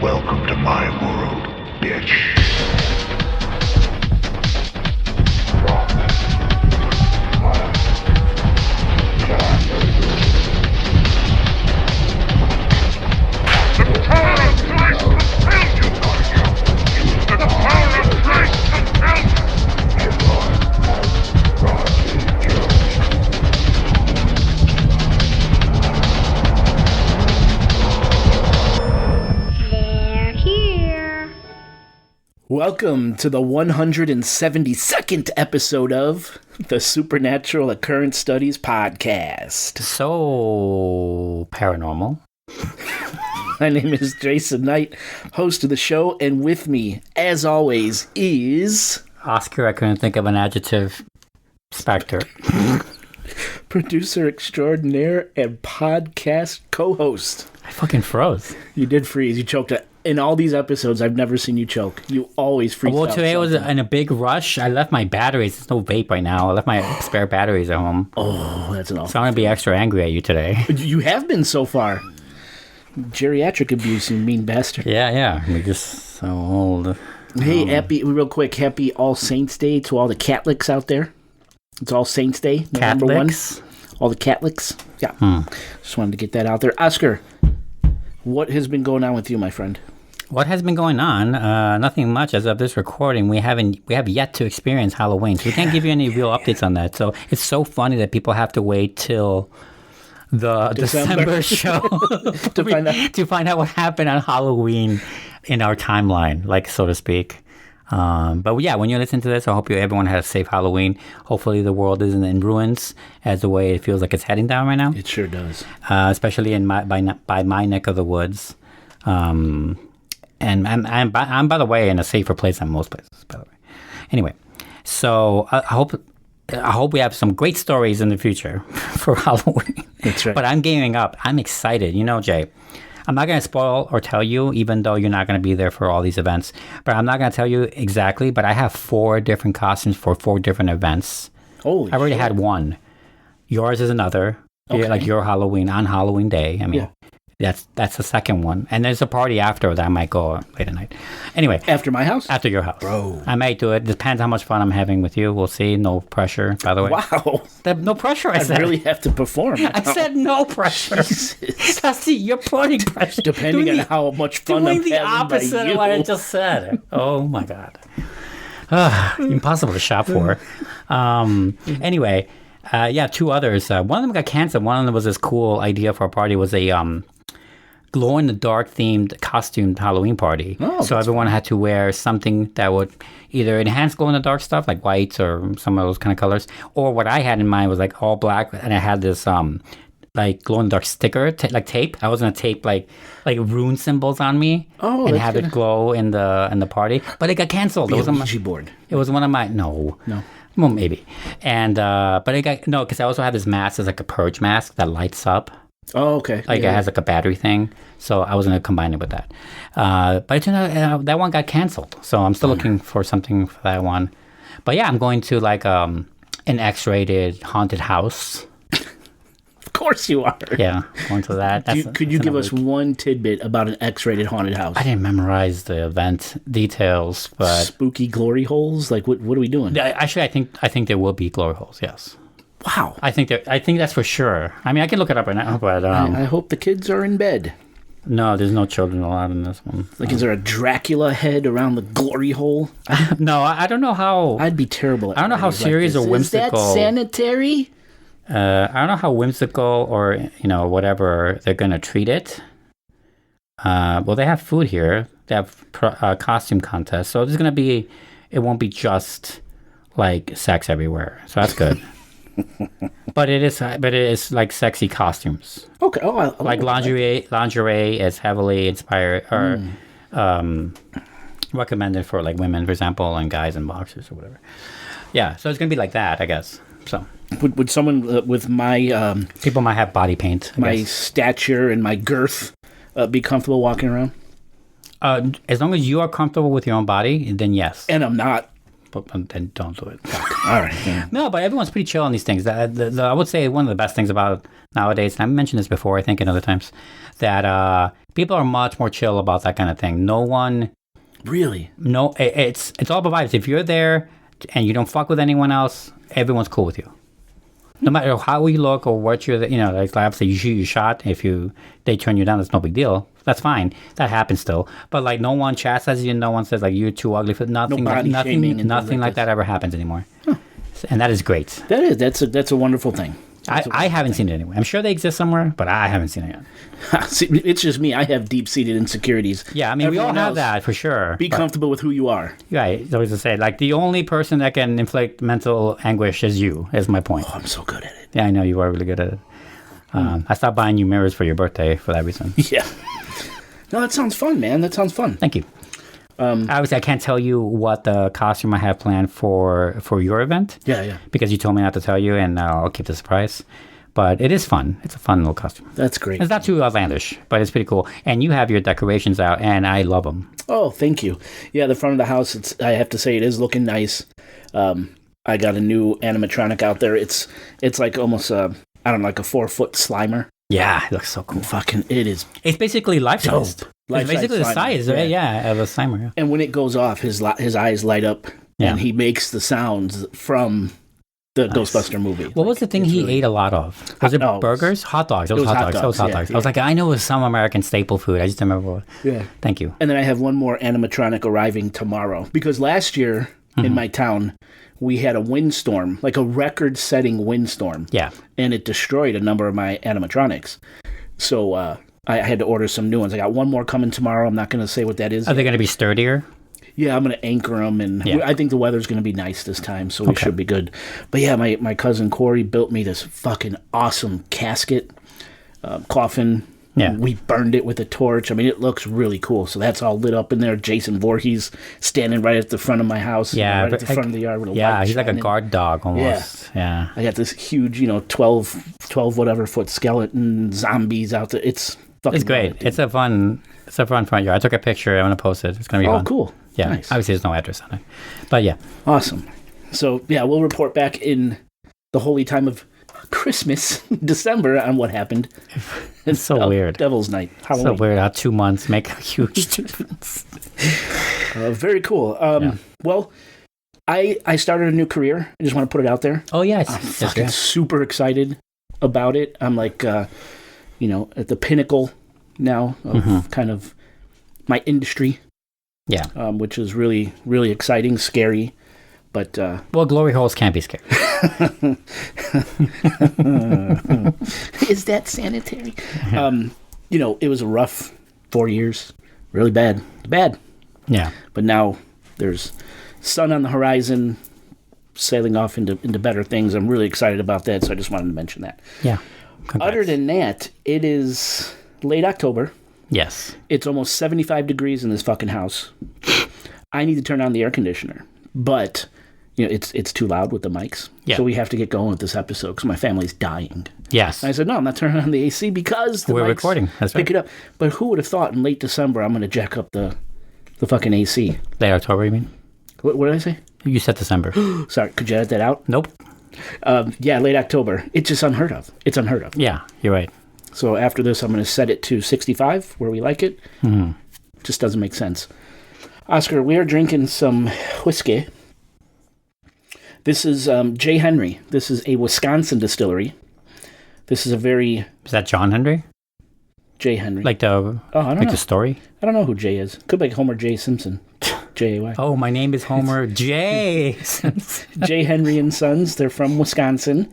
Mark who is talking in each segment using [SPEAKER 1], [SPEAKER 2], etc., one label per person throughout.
[SPEAKER 1] Welcome to my world, bitch.
[SPEAKER 2] Welcome to the 172nd episode of the Supernatural Occurrence Studies podcast.
[SPEAKER 3] So paranormal.
[SPEAKER 2] My name is Jason Knight, host of the show, and with me, as always, is...
[SPEAKER 3] Oscar, I couldn't think of an adjective. Spectre.
[SPEAKER 2] Producer extraordinaire and podcast co-host.
[SPEAKER 3] I fucking froze.
[SPEAKER 2] You did freeze. You choked. In all these episodes, I've never seen you choke. You always freeze.
[SPEAKER 3] Well, today was in a big rush. I left my batteries. There's no vape right now. I left my spare batteries at home.
[SPEAKER 2] Oh, that's an awful.
[SPEAKER 3] So I'm going to be extra angry at you today.
[SPEAKER 2] You have been so far. Geriatric abuse, you mean bastard.
[SPEAKER 3] Yeah. We're just so old.
[SPEAKER 2] Hey, real quick, happy All Saints Day to all the Catholics out there. It's All Saints Day, November 1. All the Catholics. Yeah. Just wanted to get that out there. Oscar, what has been going on with you, my friend?
[SPEAKER 3] What has been going on? Nothing much as of this recording. We have yet to experience Halloween, so we can't give you any real updates on that. So it's so funny that people have to wait till the December show to find out what happened on Halloween in our timeline, like so to speak. But yeah, when you listen to this, I hope everyone had a safe Halloween. Hopefully the world isn't in ruins as the way it feels like it's heading down right now.
[SPEAKER 2] It sure does.
[SPEAKER 3] Especially in by my neck of the woods. And I'm by the way in a safer place than most places, by the way. Anyway, so I hope we have some great stories in the future for Halloween.
[SPEAKER 2] That's right.
[SPEAKER 3] But I'm gaming up. I'm excited. You know, Jay, I'm not going to spoil or tell you, even though you're not going to be there for all these events. But I'm not going to tell you exactly, but I have 4 different costumes for 4 different events.
[SPEAKER 2] Holy
[SPEAKER 3] I already
[SPEAKER 2] shit.
[SPEAKER 3] had one. Yours is another.
[SPEAKER 2] Okay.
[SPEAKER 3] Like your Halloween, on Halloween day. I mean,
[SPEAKER 2] yeah.
[SPEAKER 3] That's the second one. And there's a party after that I might go late at night. Anyway.
[SPEAKER 2] After my house?
[SPEAKER 3] After your house.
[SPEAKER 2] Bro.
[SPEAKER 3] I might do it. Depends how much fun I'm having with you. We'll see. No pressure, by the way.
[SPEAKER 2] Wow.
[SPEAKER 3] No pressure, I said.
[SPEAKER 2] I really have to perform now.
[SPEAKER 3] I said no pressure. See, you're putting pressure.
[SPEAKER 2] Depending on how much fun I'm having
[SPEAKER 3] doing the opposite of what I just said. Oh, my God. Impossible to shop for. Anyway, 2 others. One of them got canceled. One of them was this cool idea for a party. Was a glow-in-the-dark themed costumed Halloween party.
[SPEAKER 2] Oh,
[SPEAKER 3] so everyone had to wear something that would either enhance glow-in-the-dark stuff, like whites or some of those kind of colors, or what I had in mind was like all black, and I had this like glow-in-the-dark sticker, like tape. I was gonna tape like rune symbols on me and have it glow in the party, but it got canceled. It was on my
[SPEAKER 2] Ouija board.
[SPEAKER 3] It was one of my no. Well, maybe, and but it got no because I also had this mask. It's like a purge mask that lights up.
[SPEAKER 2] Oh, okay.
[SPEAKER 3] Like it has like a battery thing, so I was going to combine it with that. But it turned out that one got canceled, so I'm still looking for something for that one. But yeah, I'm going to like an X-rated haunted house.
[SPEAKER 2] Of course you are.
[SPEAKER 3] Yeah, going to that.
[SPEAKER 2] Could you give us one tidbit about an X-rated haunted house?
[SPEAKER 3] I didn't memorize the event details, but
[SPEAKER 2] spooky glory holes. Like what are we doing?
[SPEAKER 3] Actually, I think there will be glory holes. Yes.
[SPEAKER 2] Wow.
[SPEAKER 3] I think that's for sure. I mean, I can look it up right now, but
[SPEAKER 2] I hope the kids are in bed.
[SPEAKER 3] No, there's no children allowed in this one.
[SPEAKER 2] Like, is there a Dracula head around the glory hole?
[SPEAKER 3] No, I don't know how.
[SPEAKER 2] I'd be terrible at
[SPEAKER 3] I don't know how serious or whimsical.
[SPEAKER 2] Is that sanitary?
[SPEAKER 3] I don't know how whimsical or whatever they're gonna treat it. Well, they have food here. They have costume contests, so there's gonna be. It won't be just like sex everywhere, so that's good. But it is like sexy costumes.
[SPEAKER 2] Okay. Oh, I
[SPEAKER 3] like lingerie. Lingerie is heavily inspired or recommended for like women, for example, and guys in boxers or whatever. Yeah, so it's gonna be like that, I guess. So
[SPEAKER 2] would someone with my
[SPEAKER 3] people might have body paint,
[SPEAKER 2] my stature and my girth be comfortable walking around?
[SPEAKER 3] As long as you are comfortable with your own body, then yes.
[SPEAKER 2] And I'm not.
[SPEAKER 3] But then don't do it.
[SPEAKER 2] All right. Yeah.
[SPEAKER 3] No, but everyone's pretty chill on these things. I would say one of the best things about nowadays, and I mentioned this before, I think, in other times, that People are much more chill about that kind of thing. No one...
[SPEAKER 2] Really?
[SPEAKER 3] No, it's all about vibes. If you're there and you don't fuck with anyone else, everyone's cool with you. No matter how you look or what you're, like obviously you shoot your shot. If they turn you down, that's no big deal. That's fine. That happens still. But like no one chastises you. No one says like you're too ugly for nothing.
[SPEAKER 2] No body shaming
[SPEAKER 3] Nothing like that ever happens anymore. Huh. And that is great.
[SPEAKER 2] That's a wonderful thing.
[SPEAKER 3] I haven't seen it anyway. I'm sure they exist somewhere, but I haven't seen it yet.
[SPEAKER 2] See, it's just me. I have deep-seated insecurities.
[SPEAKER 3] Yeah, I mean,
[SPEAKER 2] Everyone
[SPEAKER 3] we all have
[SPEAKER 2] else,
[SPEAKER 3] that for sure.
[SPEAKER 2] Be comfortable with who you are.
[SPEAKER 3] Right. It's always to say, like, the only person that can inflict mental anguish is you, is my point.
[SPEAKER 2] Oh, I'm so good at it.
[SPEAKER 3] Yeah, I know you are really good at it. I stopped buying you mirrors for your birthday for that reason.
[SPEAKER 2] Yeah. No, that sounds fun, man. That sounds fun.
[SPEAKER 3] Thank you. Obviously, I can't tell you what the costume I have planned for your event.
[SPEAKER 2] Yeah.
[SPEAKER 3] Because you told me not to tell you, and I'll keep the surprise. But it is fun. It's a fun little costume.
[SPEAKER 2] That's great.
[SPEAKER 3] It's not too outlandish, but it's pretty cool. And you have your decorations out, and I love them.
[SPEAKER 2] Oh, thank you. Yeah, the front of the house, I have to say, it is looking nice. I got a new animatronic out there. It's like almost, like a 4-foot Slimer.
[SPEAKER 3] Yeah, it looks so cool.
[SPEAKER 2] Fucking, it is.
[SPEAKER 3] It's basically life-sized. It's basically the size,
[SPEAKER 2] yeah.
[SPEAKER 3] right? Yeah, of a Slimer. Yeah.
[SPEAKER 2] And when it goes off, his eyes light up, and he makes the sounds from the Ghostbuster movie.
[SPEAKER 3] What was the thing he ate a lot of? Was it burgers? Hot dogs. It was hot dogs. I was like, I know it was some American staple food. I just don't remember what.
[SPEAKER 2] Yeah.
[SPEAKER 3] Thank you.
[SPEAKER 2] And then I have one more animatronic arriving tomorrow. Because last year in my town, we had a windstorm, like a record-setting windstorm.
[SPEAKER 3] Yeah.
[SPEAKER 2] And it destroyed a number of my animatronics. So I had to order some new ones. I got one more coming tomorrow. I'm not going to say what that is.
[SPEAKER 3] Are they going to be sturdier?
[SPEAKER 2] Yeah, I'm going to anchor them, and I think the weather's going to be nice this time, so we should be good. But yeah, my cousin Corey built me this fucking awesome casket, coffin.
[SPEAKER 3] Yeah.
[SPEAKER 2] We burned it with a torch. I mean, it looks really cool. So that's all lit up in there. Jason Voorhees standing right at the front of my house.
[SPEAKER 3] Yeah.
[SPEAKER 2] Right at the front of the yard with a
[SPEAKER 3] yeah,
[SPEAKER 2] light
[SPEAKER 3] he's
[SPEAKER 2] shining.
[SPEAKER 3] like a guard dog almost. Yeah.
[SPEAKER 2] I got this huge, 12 whatever foot skeleton zombies out there. It's fucking
[SPEAKER 3] It's great.
[SPEAKER 2] wild,
[SPEAKER 3] It's a fun front yard. I took a picture. I'm going to post it. It's going to be fun.
[SPEAKER 2] Oh, cool.
[SPEAKER 3] Yeah.
[SPEAKER 2] Nice.
[SPEAKER 3] Obviously, there's no address on it. But yeah.
[SPEAKER 2] Awesome. So, yeah, we'll report back in the holy time of Christmas, December, on what happened.
[SPEAKER 3] It's so weird.
[SPEAKER 2] Devil's Night, Halloween.
[SPEAKER 3] So weird how 2 months make a huge difference.
[SPEAKER 2] Very cool. Well, I started a new career. I just want to put it out there.
[SPEAKER 3] Oh, yes.
[SPEAKER 2] I'm fucking super excited about it. I'm like, at the pinnacle now of kind of my industry.
[SPEAKER 3] Yeah.
[SPEAKER 2] Which is really, really exciting, scary. But
[SPEAKER 3] well, glory holes can't be scary.
[SPEAKER 2] Is that sanitary? It was a rough 4 years. Really bad.
[SPEAKER 3] Yeah.
[SPEAKER 2] But now there's sun on the horizon, sailing off into better things. I'm really excited about that, so I just wanted to mention that.
[SPEAKER 3] Yeah. Congrats.
[SPEAKER 2] Other than that, it is late October.
[SPEAKER 3] Yes.
[SPEAKER 2] It's almost 75 degrees in this fucking house. I need to turn on the air conditioner, but it's too loud with the mics.
[SPEAKER 3] Yeah.
[SPEAKER 2] So we have to get going with this episode because my family's dying.
[SPEAKER 3] Yes.
[SPEAKER 2] And I said, no, I'm not turning on the AC because the
[SPEAKER 3] we're
[SPEAKER 2] mics
[SPEAKER 3] recording. That's right.
[SPEAKER 2] pick it up. But who would have thought in late December I'm going to jack up the fucking AC?
[SPEAKER 3] Late October, you mean?
[SPEAKER 2] What did I say?
[SPEAKER 3] You said December.
[SPEAKER 2] Sorry, could you edit that out?
[SPEAKER 3] Nope.
[SPEAKER 2] Yeah, late October. It's just unheard of. It's unheard of.
[SPEAKER 3] Yeah, you're right.
[SPEAKER 2] So after this, I'm going to set it to 65, where we like it. Mm-hmm. Just doesn't make sense. Oscar, we are drinking some whiskey. This is J. Henry. This is a Wisconsin distillery. This is a very...
[SPEAKER 3] Is that John Henry?
[SPEAKER 2] J. Henry.
[SPEAKER 3] Like the the story?
[SPEAKER 2] I don't know who J is. Could be like Homer J. Simpson. J-A-Y.
[SPEAKER 3] Oh, my name is Homer J.
[SPEAKER 2] J. Henry and Sons. They're from Wisconsin.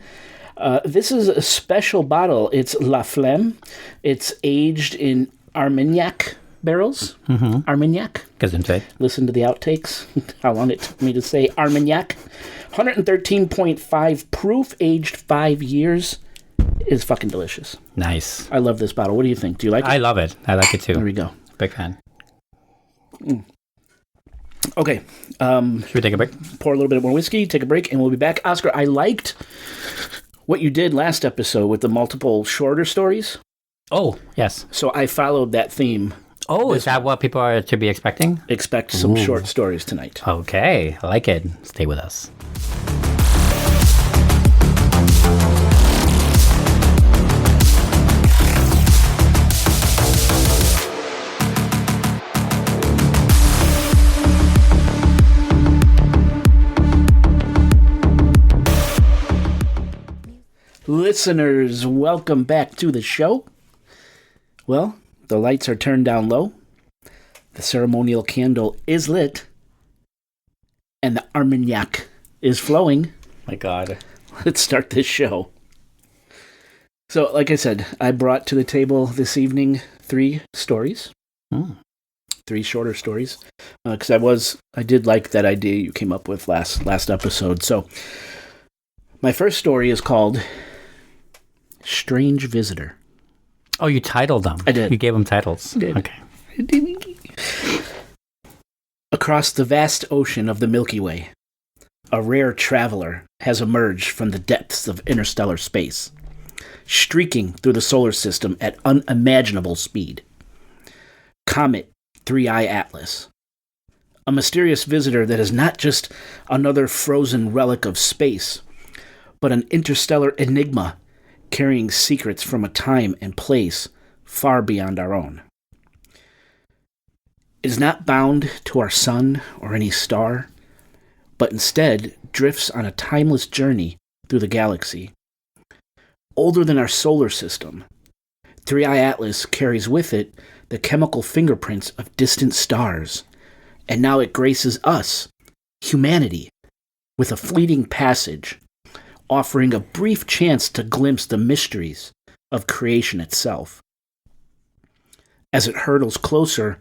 [SPEAKER 2] This is a special bottle. It's La Flemme. It's aged in Armagnac barrels. Mm-hmm. Armagnac.
[SPEAKER 3] Gesundheit.
[SPEAKER 2] Listen to the outtakes. How long it took me to say Armagnac. 113.5 proof, aged 5 years. It's fucking delicious.
[SPEAKER 3] Nice.
[SPEAKER 2] I love this bottle. What do you think? Do you like it?
[SPEAKER 3] I love it. I like it too.
[SPEAKER 2] There we go.
[SPEAKER 3] Big fan.
[SPEAKER 2] Okay.
[SPEAKER 3] Should we take a break?
[SPEAKER 2] Pour a little bit more whiskey, take a break, and we'll be back. Oscar, I liked what you did last episode with the multiple shorter stories.
[SPEAKER 3] Oh, yes.
[SPEAKER 2] So I followed that theme.
[SPEAKER 3] Oh, is that what people are to be expecting?
[SPEAKER 2] Expect some short stories tonight.
[SPEAKER 3] Okay, I like it. Stay with us.
[SPEAKER 2] Listeners, welcome back to the show. Well, the lights are turned down low, the ceremonial candle is lit, and the Armagnac is flowing.
[SPEAKER 3] My God.
[SPEAKER 2] Let's start this show. So, like I said, I brought to the table this evening 3 stories. 3 shorter stories. Because I did like that idea you came up with last episode. So, my first story is called Strange Visitor.
[SPEAKER 3] Oh, you titled them.
[SPEAKER 2] I did.
[SPEAKER 3] You gave them titles.
[SPEAKER 2] I did.
[SPEAKER 3] Okay.
[SPEAKER 2] Across the vast ocean of the Milky Way, a rare traveler has emerged from the depths of interstellar space, streaking through the solar system at unimaginable speed. Comet 3I Atlas. A mysterious visitor that is not just another frozen relic of space, but an interstellar enigma carrying secrets from a time and place far beyond our own. It is not bound to our sun or any star, but instead drifts on a timeless journey through the galaxy. Older than our solar system, 3I Atlas carries with it the chemical fingerprints of distant stars, and now it graces us, humanity, with a fleeting passage, offering a brief chance to glimpse the mysteries of creation itself. As it hurtles closer,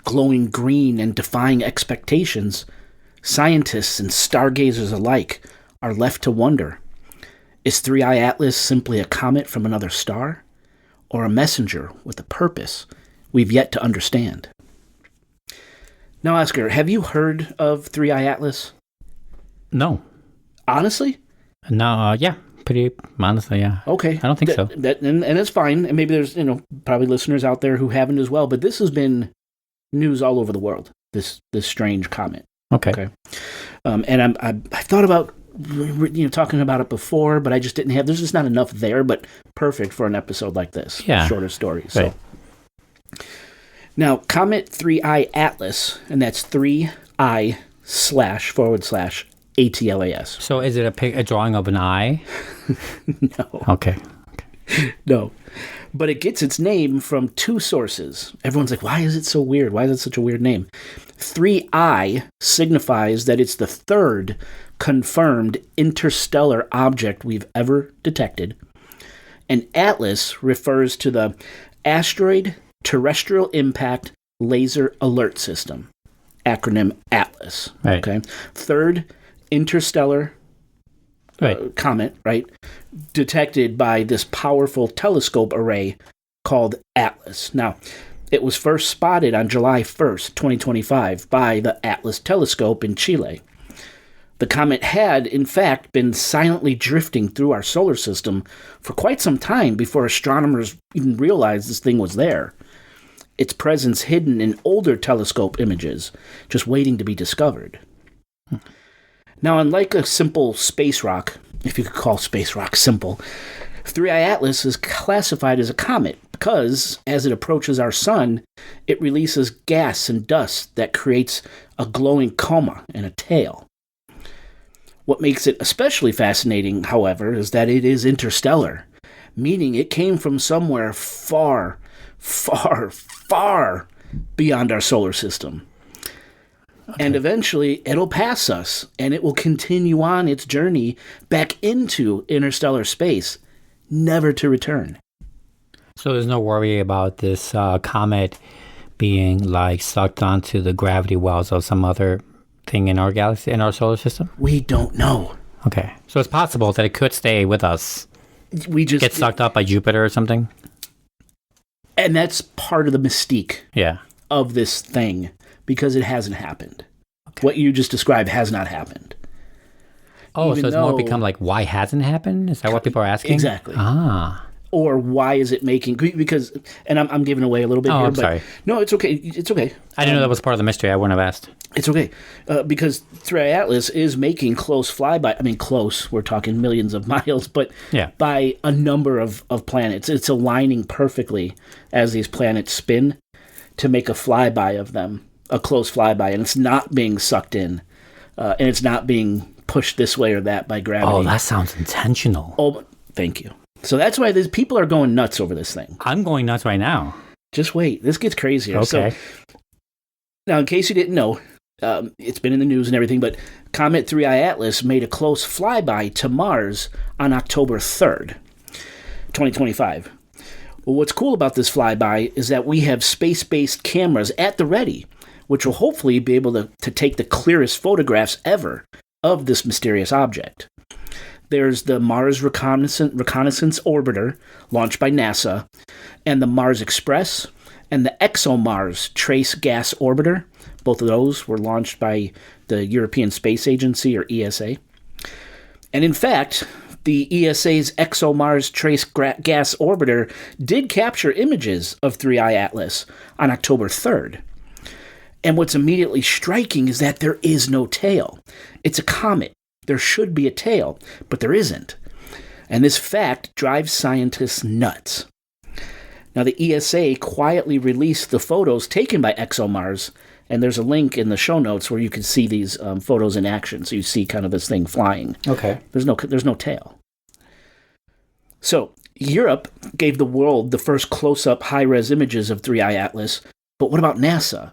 [SPEAKER 2] glowing green and defying expectations, scientists and stargazers alike are left to wonder, is 3I Atlas simply a comet from another star, or a messenger with a purpose we've yet to understand? Now, Oscar, have you heard of 3I Atlas?
[SPEAKER 3] No.
[SPEAKER 2] Honestly?
[SPEAKER 3] No, yeah. Pretty honestly, yeah.
[SPEAKER 2] Okay.
[SPEAKER 3] I don't think so.
[SPEAKER 2] And it's fine. And maybe there's, probably listeners out there who haven't as well, but this has been news all over the world, this strange comet.
[SPEAKER 3] Okay.
[SPEAKER 2] And I've thought about talking about it before, but I just didn't have. There's just not enough there. But perfect for an episode like this.
[SPEAKER 3] Yeah.
[SPEAKER 2] Shorter story.
[SPEAKER 3] Right.
[SPEAKER 2] So now, Comet 3I Atlas, and that's 3I / ATLAS.
[SPEAKER 3] So is it a drawing of an eye?
[SPEAKER 2] No.
[SPEAKER 3] Okay.
[SPEAKER 2] No. But it gets its name from 2 sources. Everyone's like, why is it so weird? Why is it such a weird name? 3I signifies that it's the 3rd confirmed interstellar object we've ever detected. And Atlas refers to the Asteroid Terrestrial Impact Laser Alert System. Acronym ATLAS.
[SPEAKER 3] Right.
[SPEAKER 2] Okay. 3rd interstellar comet, right, detected by this powerful telescope array called Atlas. Now, it was first spotted on July 1st, 2025, by the Atlas telescope in Chile. The comet had, in fact, been silently drifting through our solar system for quite some time before astronomers even realized this thing was there. Its presence hidden in older telescope images, just waiting to be discovered. Now, unlike a simple space rock, if you could call space rock simple, 3I Atlas is classified as a comet because, as it approaches our sun, it releases gas and dust that creates a glowing coma and a tail. What makes it especially fascinating, however, is that it is interstellar, meaning it came from somewhere far, far, far beyond our solar system. Okay. And eventually, it'll pass us, and it will continue on its journey back into interstellar space, never to return.
[SPEAKER 3] So there's no worry about this comet being, sucked onto the gravity wells of some other thing in our galaxy, in our solar system?
[SPEAKER 2] We don't know.
[SPEAKER 3] Okay. So it's possible that it could stay with us.
[SPEAKER 2] We just
[SPEAKER 3] get sucked up by Jupiter or something?
[SPEAKER 2] And that's part of the mystique of this thing, because it hasn't happened. Okay. What you just described has not happened.
[SPEAKER 3] Oh, so it's more become why hasn't happened? Is that what people are asking?
[SPEAKER 2] Exactly.
[SPEAKER 3] Ah.
[SPEAKER 2] Or why is it making... Because... And I'm giving away a little bit here.
[SPEAKER 3] I'm sorry.
[SPEAKER 2] No, it's okay. It's okay.
[SPEAKER 3] I didn't know that was part of the mystery. I wouldn't have asked.
[SPEAKER 2] It's okay. Because 3I Atlas is making close flyby... I mean, close. We're talking millions of miles. But by a number of planets. It's aligning perfectly as these planets spin to make a flyby of them. A close flyby. And it's not being sucked in. And it's not being pushed this way or that by gravity.
[SPEAKER 3] Oh, that sounds intentional.
[SPEAKER 2] Oh, Thank you. So that's why these people are going nuts over this thing.
[SPEAKER 3] I'm going nuts right now.
[SPEAKER 2] Just wait. This gets crazier.
[SPEAKER 3] Okay.
[SPEAKER 2] So, now, in case you didn't know, it's been in the news and everything, but Comet 3I Atlas made a close flyby to Mars on October 3rd, 2025. Well, what's cool about this flyby is that we have space-based cameras at the ready, which will hopefully be able to take the clearest photographs ever of this mysterious object. There's the Mars Reconnaissance Orbiter, launched by NASA, and the Mars Express, and the ExoMars Trace Gas Orbiter. Both of those were launched by the European Space Agency, or ESA. And in fact, the ESA's ExoMars Trace Gas Orbiter did capture images of 3I Atlas on October 3rd. And what's immediately striking is that there is no tail. It's a comet. There should be a tail, but there isn't. And this fact drives scientists nuts. Now, the ESA quietly released the photos taken by ExoMars, and there's a link in the show notes where you can see these photos in action. So you see kind of this thing flying.
[SPEAKER 3] Okay.
[SPEAKER 2] There's no tail. So Europe gave the world the first close-up high-res images of 3I Atlas, but what about NASA?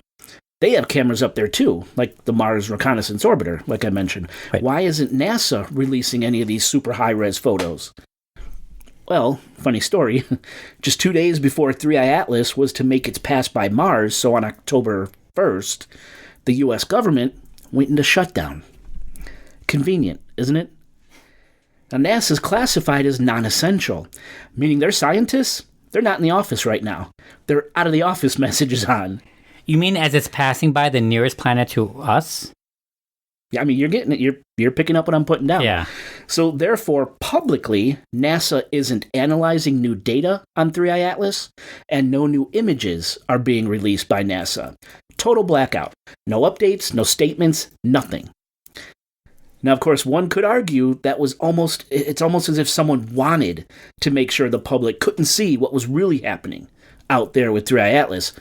[SPEAKER 2] They have cameras up there too, like the Mars Reconnaissance Orbiter, like I mentioned. Right. Why isn't NASA releasing any of these super high-res photos? Well, funny story, just 2 days before 3I Atlas was to make its pass by Mars, so on October 1st, the U.S. government went into shutdown. Convenient, isn't it? Now, NASA's classified as non-essential, meaning their scientists, they're not in the office right now. Their out-of-the-office message is on.
[SPEAKER 3] You mean as it's passing by the nearest planet to us?
[SPEAKER 2] Yeah, I mean, you're getting it. You're picking up what I'm putting down.
[SPEAKER 3] Yeah.
[SPEAKER 2] So, therefore, publicly, NASA isn't analyzing new data on 3I Atlas, and no new images are being released by NASA. Total blackout. No updates, no statements, nothing. Now, of course, one could argue that it's almost as if someone wanted to make sure the public couldn't see what was really happening out there with 3I Atlas.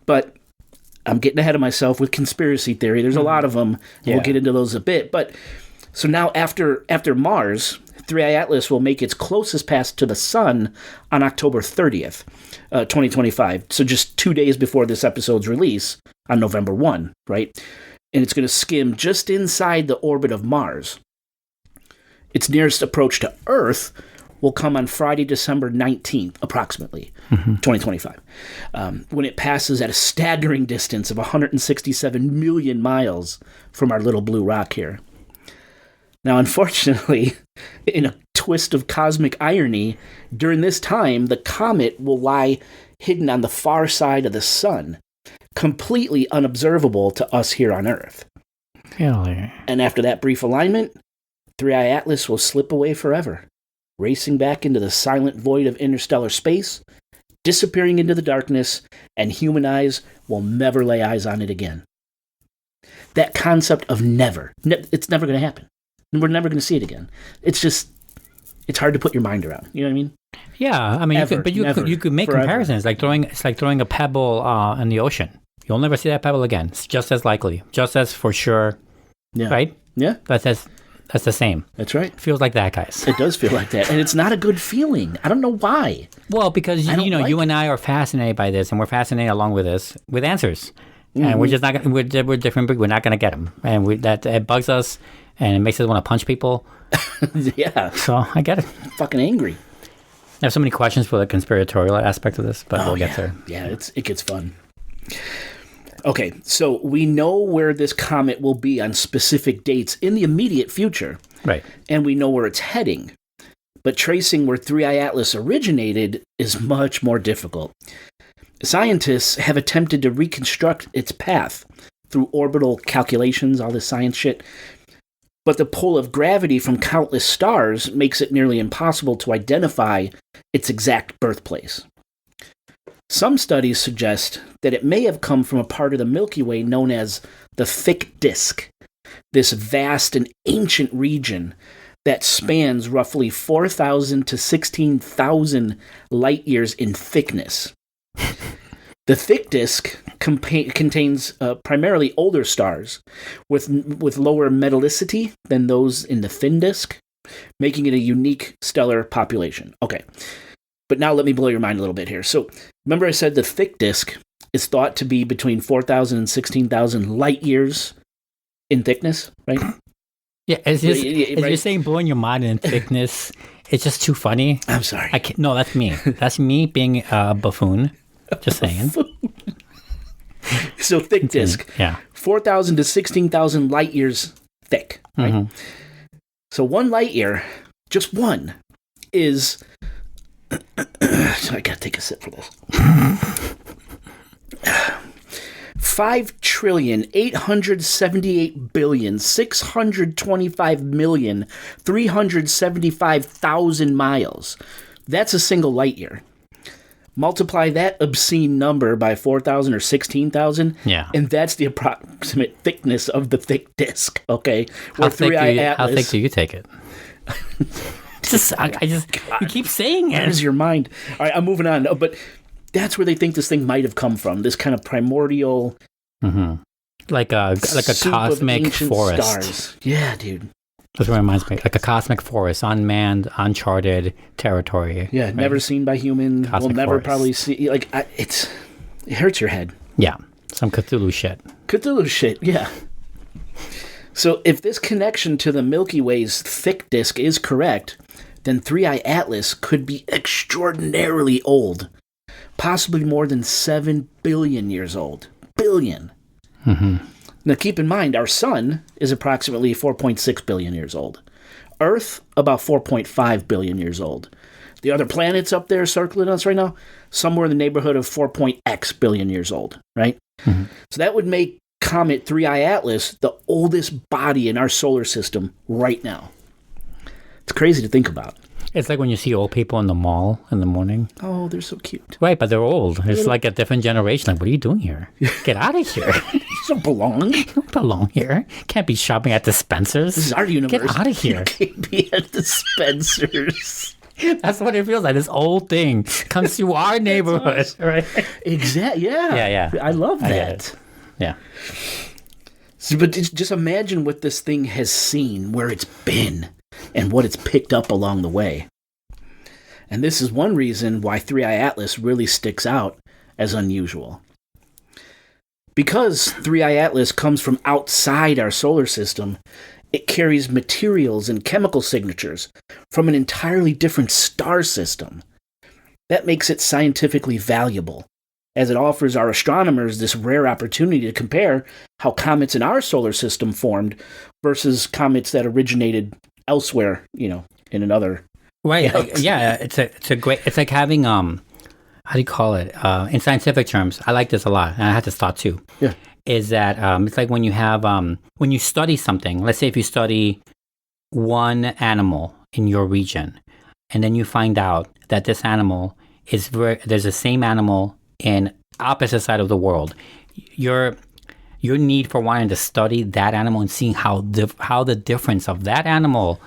[SPEAKER 2] But I'm getting ahead of myself with conspiracy theory. There's a lot of them. Yeah. We'll get into those a bit. But so now after Mars, 3I Atlas will make its closest pass to the sun on October 30th, 2025. So just 2 days before this episode's release on November 1, right? And it's going to skim just inside the orbit of Mars. Its nearest approach to Earth will come on Friday, December 19th, approximately, 2025, when it passes at a staggering distance of 167 million miles from our little blue rock here. Now, unfortunately, in a twist of cosmic irony, during this time, the comet will lie hidden on the far side of the sun, completely unobservable to us here on Earth.
[SPEAKER 3] Really?
[SPEAKER 2] And after that brief alignment, 3I Atlas will slip away forever, racing back into the silent void of interstellar space, disappearing into the darkness, and human eyes will never lay eyes on it again. That concept of never, it's never going to happen. We're never going to see it again. It's hard to put your mind around. You know what I mean?
[SPEAKER 3] Yeah, I mean, you could make forever. Comparisons. It's like throwing a pebble in the ocean. You'll never see that pebble again. It's just as likely, just as for sure.
[SPEAKER 2] Yeah.
[SPEAKER 3] Right?
[SPEAKER 2] Yeah.
[SPEAKER 3] That's the same.
[SPEAKER 2] That's right.
[SPEAKER 3] Feels like that, guys.
[SPEAKER 2] It does feel like that, and it's not a good feeling. I don't know why.
[SPEAKER 3] Well, because you and I are fascinated by this, and we're fascinated along with this with answers, and we're just not. We're different, but we're not going to get them, and it bugs us, and it makes us want to punch people.
[SPEAKER 2] Yeah.
[SPEAKER 3] So I get it.
[SPEAKER 2] I'm fucking angry.
[SPEAKER 3] I have so many questions for the conspiratorial aspect of this, but we'll get there.
[SPEAKER 2] Yeah, it gets fun. Okay, so we know where this comet will be on specific dates in the immediate future.
[SPEAKER 3] Right.
[SPEAKER 2] And we know where it's heading. But tracing where 3I Atlas originated is much more difficult. Scientists have attempted to reconstruct its path through orbital calculations, all this science shit. But the pull of gravity from countless stars makes it nearly impossible to identify its exact birthplace. Some studies suggest that it may have come from a part of the Milky Way known as the thick disk, this vast and ancient region that spans roughly 4,000 to 16,000 light years in thickness. The thick disk contains primarily older stars with lower metallicity than those in the thin disk. making it a unique stellar population. Okay. But now let me blow your mind a little bit here. So remember I said the thick disk is thought to be between 4,000 and 16,000 light years in thickness, right?
[SPEAKER 3] Yeah, as you're saying blowing your mind in thickness, it's just too funny.
[SPEAKER 2] I'm sorry.
[SPEAKER 3] No, that's me. That's me being a buffoon. Just saying.
[SPEAKER 2] So thick disk.
[SPEAKER 3] Yeah.
[SPEAKER 2] 4,000 to 16,000 light years thick, right? Mm-hmm. So 1 light year, just one, is... I gotta take a sip for this. 5,878,625,375,000 miles. That's a single light year. Multiply that obscene number by 4,000 or 16,000, and that's the approximate thickness of the thick disk. Okay,
[SPEAKER 3] how thick do you take it? You keep saying it.
[SPEAKER 2] Where's your mind? All right, I'm moving on. No, but that's where they think this thing might have come from. This kind of primordial,
[SPEAKER 3] like a cosmic forest.
[SPEAKER 2] Stars. Yeah, dude.
[SPEAKER 3] That's what reminds me. Like a cosmic forest, unmanned, uncharted territory.
[SPEAKER 2] Yeah, right? Never seen by human. We'll never probably see. Like it hurts your head.
[SPEAKER 3] Yeah, some Cthulhu shit.
[SPEAKER 2] Cthulhu shit. Yeah. So if this connection to the Milky Way's thick disk is correct, then 3I Atlas could be extraordinarily old. Possibly more than 7 billion years old. Billion.
[SPEAKER 3] Mm-hmm.
[SPEAKER 2] Now keep in mind, our sun is approximately 4.6 billion years old. Earth, about 4.5 billion years old. The other planets up there circling us right now, somewhere in the neighborhood of 4.x billion years old, right?
[SPEAKER 3] Mm-hmm.
[SPEAKER 2] So that would make Comet 3I Atlas the oldest body in our solar system right now. It's crazy to think about.
[SPEAKER 3] It's like when you see old people in the mall in the morning.
[SPEAKER 2] Oh, they're so cute.
[SPEAKER 3] Right, but they're old. It's like a different generation. Like, what are you doing here? Get out of here.
[SPEAKER 2] You don't belong.
[SPEAKER 3] You don't belong here. Can't be shopping at the Spencer's.
[SPEAKER 2] This is our universe.
[SPEAKER 3] Get out of here.
[SPEAKER 2] You can't be at the Spencer's.
[SPEAKER 3] That's what it feels like. This old thing comes to our neighborhood.
[SPEAKER 2] Awesome. Right? Exactly. Yeah.
[SPEAKER 3] Yeah.
[SPEAKER 2] I love that.
[SPEAKER 3] Yeah.
[SPEAKER 2] So, but just imagine what this thing has seen, where it's been, and what it's picked up along the way. And this is one reason why 3I Atlas really sticks out as unusual. Because 3I Atlas comes from outside our solar system, it carries materials and chemical signatures from an entirely different star system. That makes it scientifically valuable, as it offers our astronomers this rare opportunity to compare how comets in our solar system formed versus comets that originated elsewhere, in another.
[SPEAKER 3] Right. Yeah. It's a great. It's like having how do you call it? In scientific terms, I like this a lot, and I had this thought too.
[SPEAKER 2] Yeah.
[SPEAKER 3] Is that it's like when you have when you study something. Let's say if you study one animal in your region, and then you find out that this animal is there's the same animal in opposite side of the world. Your need for wanting to study that animal and seeing how the difference of that animal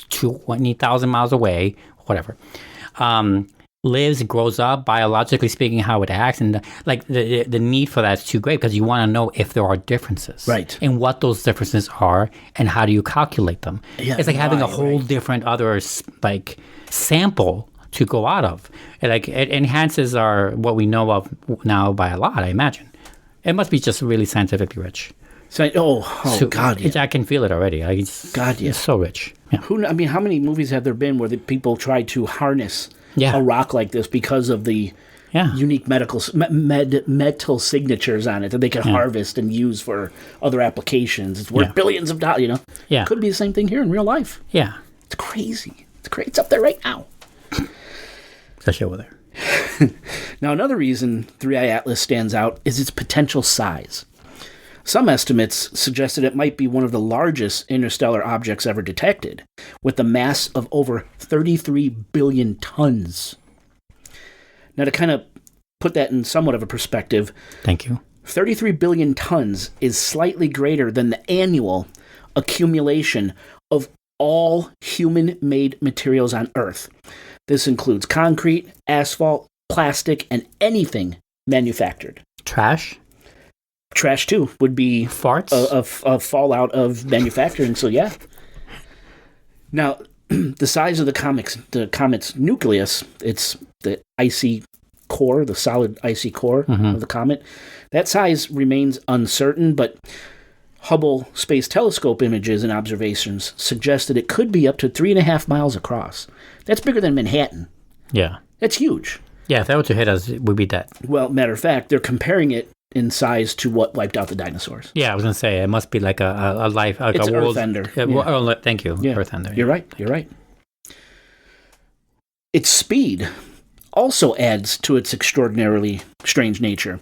[SPEAKER 3] 20,000 miles away, whatever, lives, grows up, biologically speaking, how it acts, and the need for that is too great because you want to know if there are differences,
[SPEAKER 2] right? And
[SPEAKER 3] what those differences are, and how do you calculate them?
[SPEAKER 2] Yeah,
[SPEAKER 3] it's like having a whole different other sample to go out of. It enhances what we know of now by a lot, I imagine. It must be just really scientifically rich.
[SPEAKER 2] So, God, yeah.
[SPEAKER 3] I can feel it already.
[SPEAKER 2] God, yeah.
[SPEAKER 3] It's so rich. Yeah.
[SPEAKER 2] How many movies have there been where the people tried to harness a rock like this because of the unique metal signatures on it that they could harvest and use for other applications? It's worth billions of dollars,
[SPEAKER 3] Yeah.
[SPEAKER 2] Could be the same thing here in real life.
[SPEAKER 3] Yeah.
[SPEAKER 2] It's crazy. It's up there right now.
[SPEAKER 3] Especially over there.
[SPEAKER 2] Now, another reason 3I Atlas stands out is its potential size. Some estimates suggested it might be one of the largest interstellar objects ever detected, with a mass of over 33 billion tons. Now, to kind of put that in somewhat of a perspective,
[SPEAKER 3] thank you.
[SPEAKER 2] 33 billion tons is slightly greater than the annual accumulation of all human-made materials on Earth. This includes concrete, asphalt, plastic, and anything manufactured.
[SPEAKER 3] Trash,
[SPEAKER 2] too, would be
[SPEAKER 3] farts,
[SPEAKER 2] a fallout of manufacturing. So, yeah. Now, the size of the comet's nucleus, it's the icy core, the solid icy core of the comet. That size remains uncertain, but Hubble Space Telescope images and observations suggest that it could be up to 3.5 miles across. That's bigger than Manhattan.
[SPEAKER 3] Yeah.
[SPEAKER 2] That's huge.
[SPEAKER 3] Yeah, if that were to hit us, we'd be dead.
[SPEAKER 2] Well, matter of fact, they're comparing it in size to what wiped out the dinosaurs.
[SPEAKER 3] Yeah, I was going to say, it must be like a life, like
[SPEAKER 2] it's
[SPEAKER 3] a world.
[SPEAKER 2] Earthender.
[SPEAKER 3] Yeah. Thank you,
[SPEAKER 2] yeah.
[SPEAKER 3] Earthender. Yeah.
[SPEAKER 2] You're right. Its speed also adds to its extraordinarily strange nature.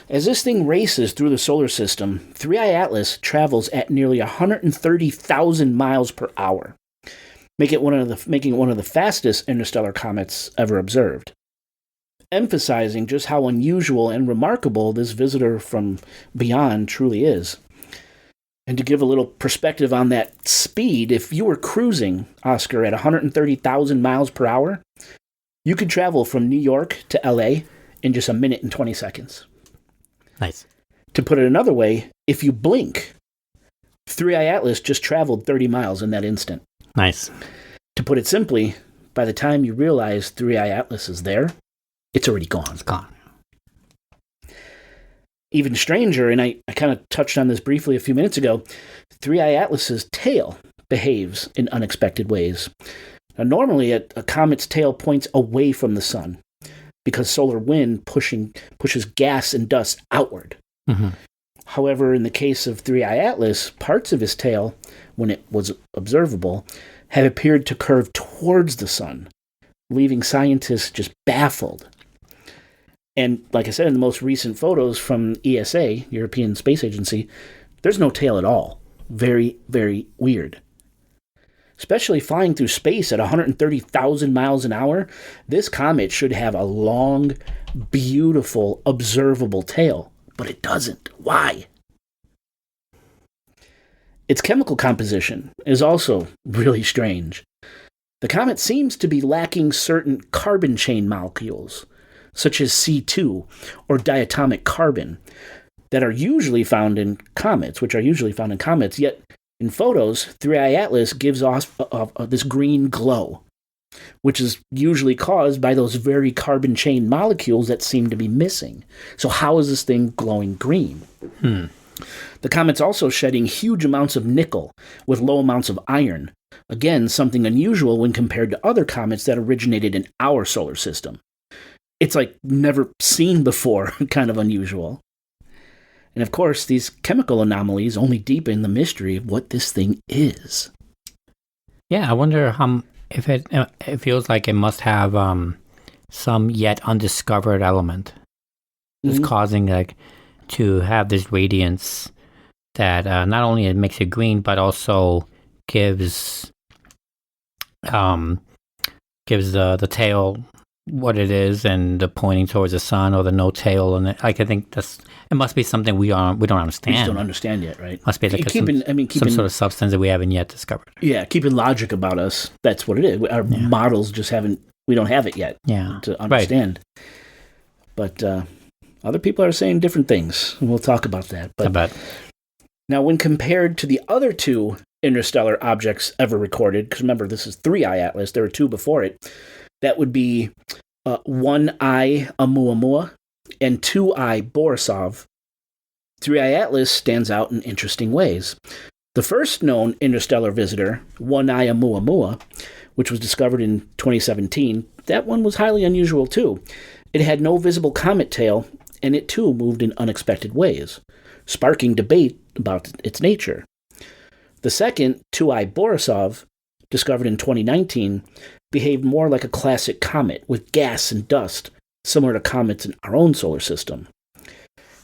[SPEAKER 2] As this thing races through the solar system, 3I Atlas travels at nearly 130,000 miles per hour, making it one of the fastest interstellar comets ever observed, emphasizing just how unusual and remarkable this visitor from beyond truly is. And to give a little perspective on that speed, if you were cruising, Oscar, at 130,000 miles per hour, you could travel from New York to LA in just a minute and 20 seconds.
[SPEAKER 3] Nice.
[SPEAKER 2] To put it another way, if you blink, 3I Atlas just traveled 30 miles in that instant.
[SPEAKER 3] Nice.
[SPEAKER 2] To put it simply, by the time you realize 3I Atlas is there, it's already gone.
[SPEAKER 3] It's gone.
[SPEAKER 2] Even stranger, and I kind of touched on this briefly a few minutes ago, 3I Atlas's tail behaves in unexpected ways. Now, normally, a comet's tail points away from the sun because solar wind pushes gas and dust outward.
[SPEAKER 3] Mm-hmm.
[SPEAKER 2] However, in the case of 3I Atlas, parts of his tail, when it was observable, have appeared to curve towards the sun, leaving scientists just baffled. And like I said, in the most recent photos from ESA, European Space Agency, there's no tail at all. Very, very weird. Especially flying through space at 130,000 miles an hour, this comet should have a long, beautiful, observable tail. But it doesn't. Why? Its chemical composition is also really strange. The comet seems to be lacking certain carbon chain molecules, such as C2 or diatomic carbon, that are usually found in comets, yet in photos, 3I Atlas gives off this green glow, which is usually caused by those very carbon chain molecules that seem to be missing. So how is this thing glowing green? The comet's also shedding huge amounts of nickel with low amounts of iron. Again, something unusual when compared to other comets that originated in our solar system. It's like never seen before, kind of unusual. And of course, these chemical anomalies only deepen the mystery of what this thing is.
[SPEAKER 3] Yeah, I wonder if it feels like it must have some yet undiscovered element that's causing to have this radiance that not only it makes it green, but also gives the tail what it is, and the pointing towards the sun, or the no tail, and I think it must be something we don't understand.
[SPEAKER 2] We just don't understand yet, right?
[SPEAKER 3] Must be like some sort of substance that we haven't yet discovered.
[SPEAKER 2] Yeah, keeping logic about us. That's what it is. Our models just we don't have it yet. To understand. Right. But other people are saying different things, and we'll talk about that. But
[SPEAKER 3] I bet. Now,
[SPEAKER 2] when compared to the other two interstellar objects ever recorded, because remember, this is 3I Atlas, there were two before it, that would be 1I Oumuamua and 2I Borisov. 3I Atlas stands out in interesting ways. The first known interstellar visitor, 1I Oumuamua, which was discovered in 2017, that one was highly unusual too. It had no visible comet tail, and it too moved in unexpected ways, sparking debate about its nature. The second, 2I Borisov, discovered in 2019, behaved more like a classic comet with gas and dust, similar to comets in our own solar system.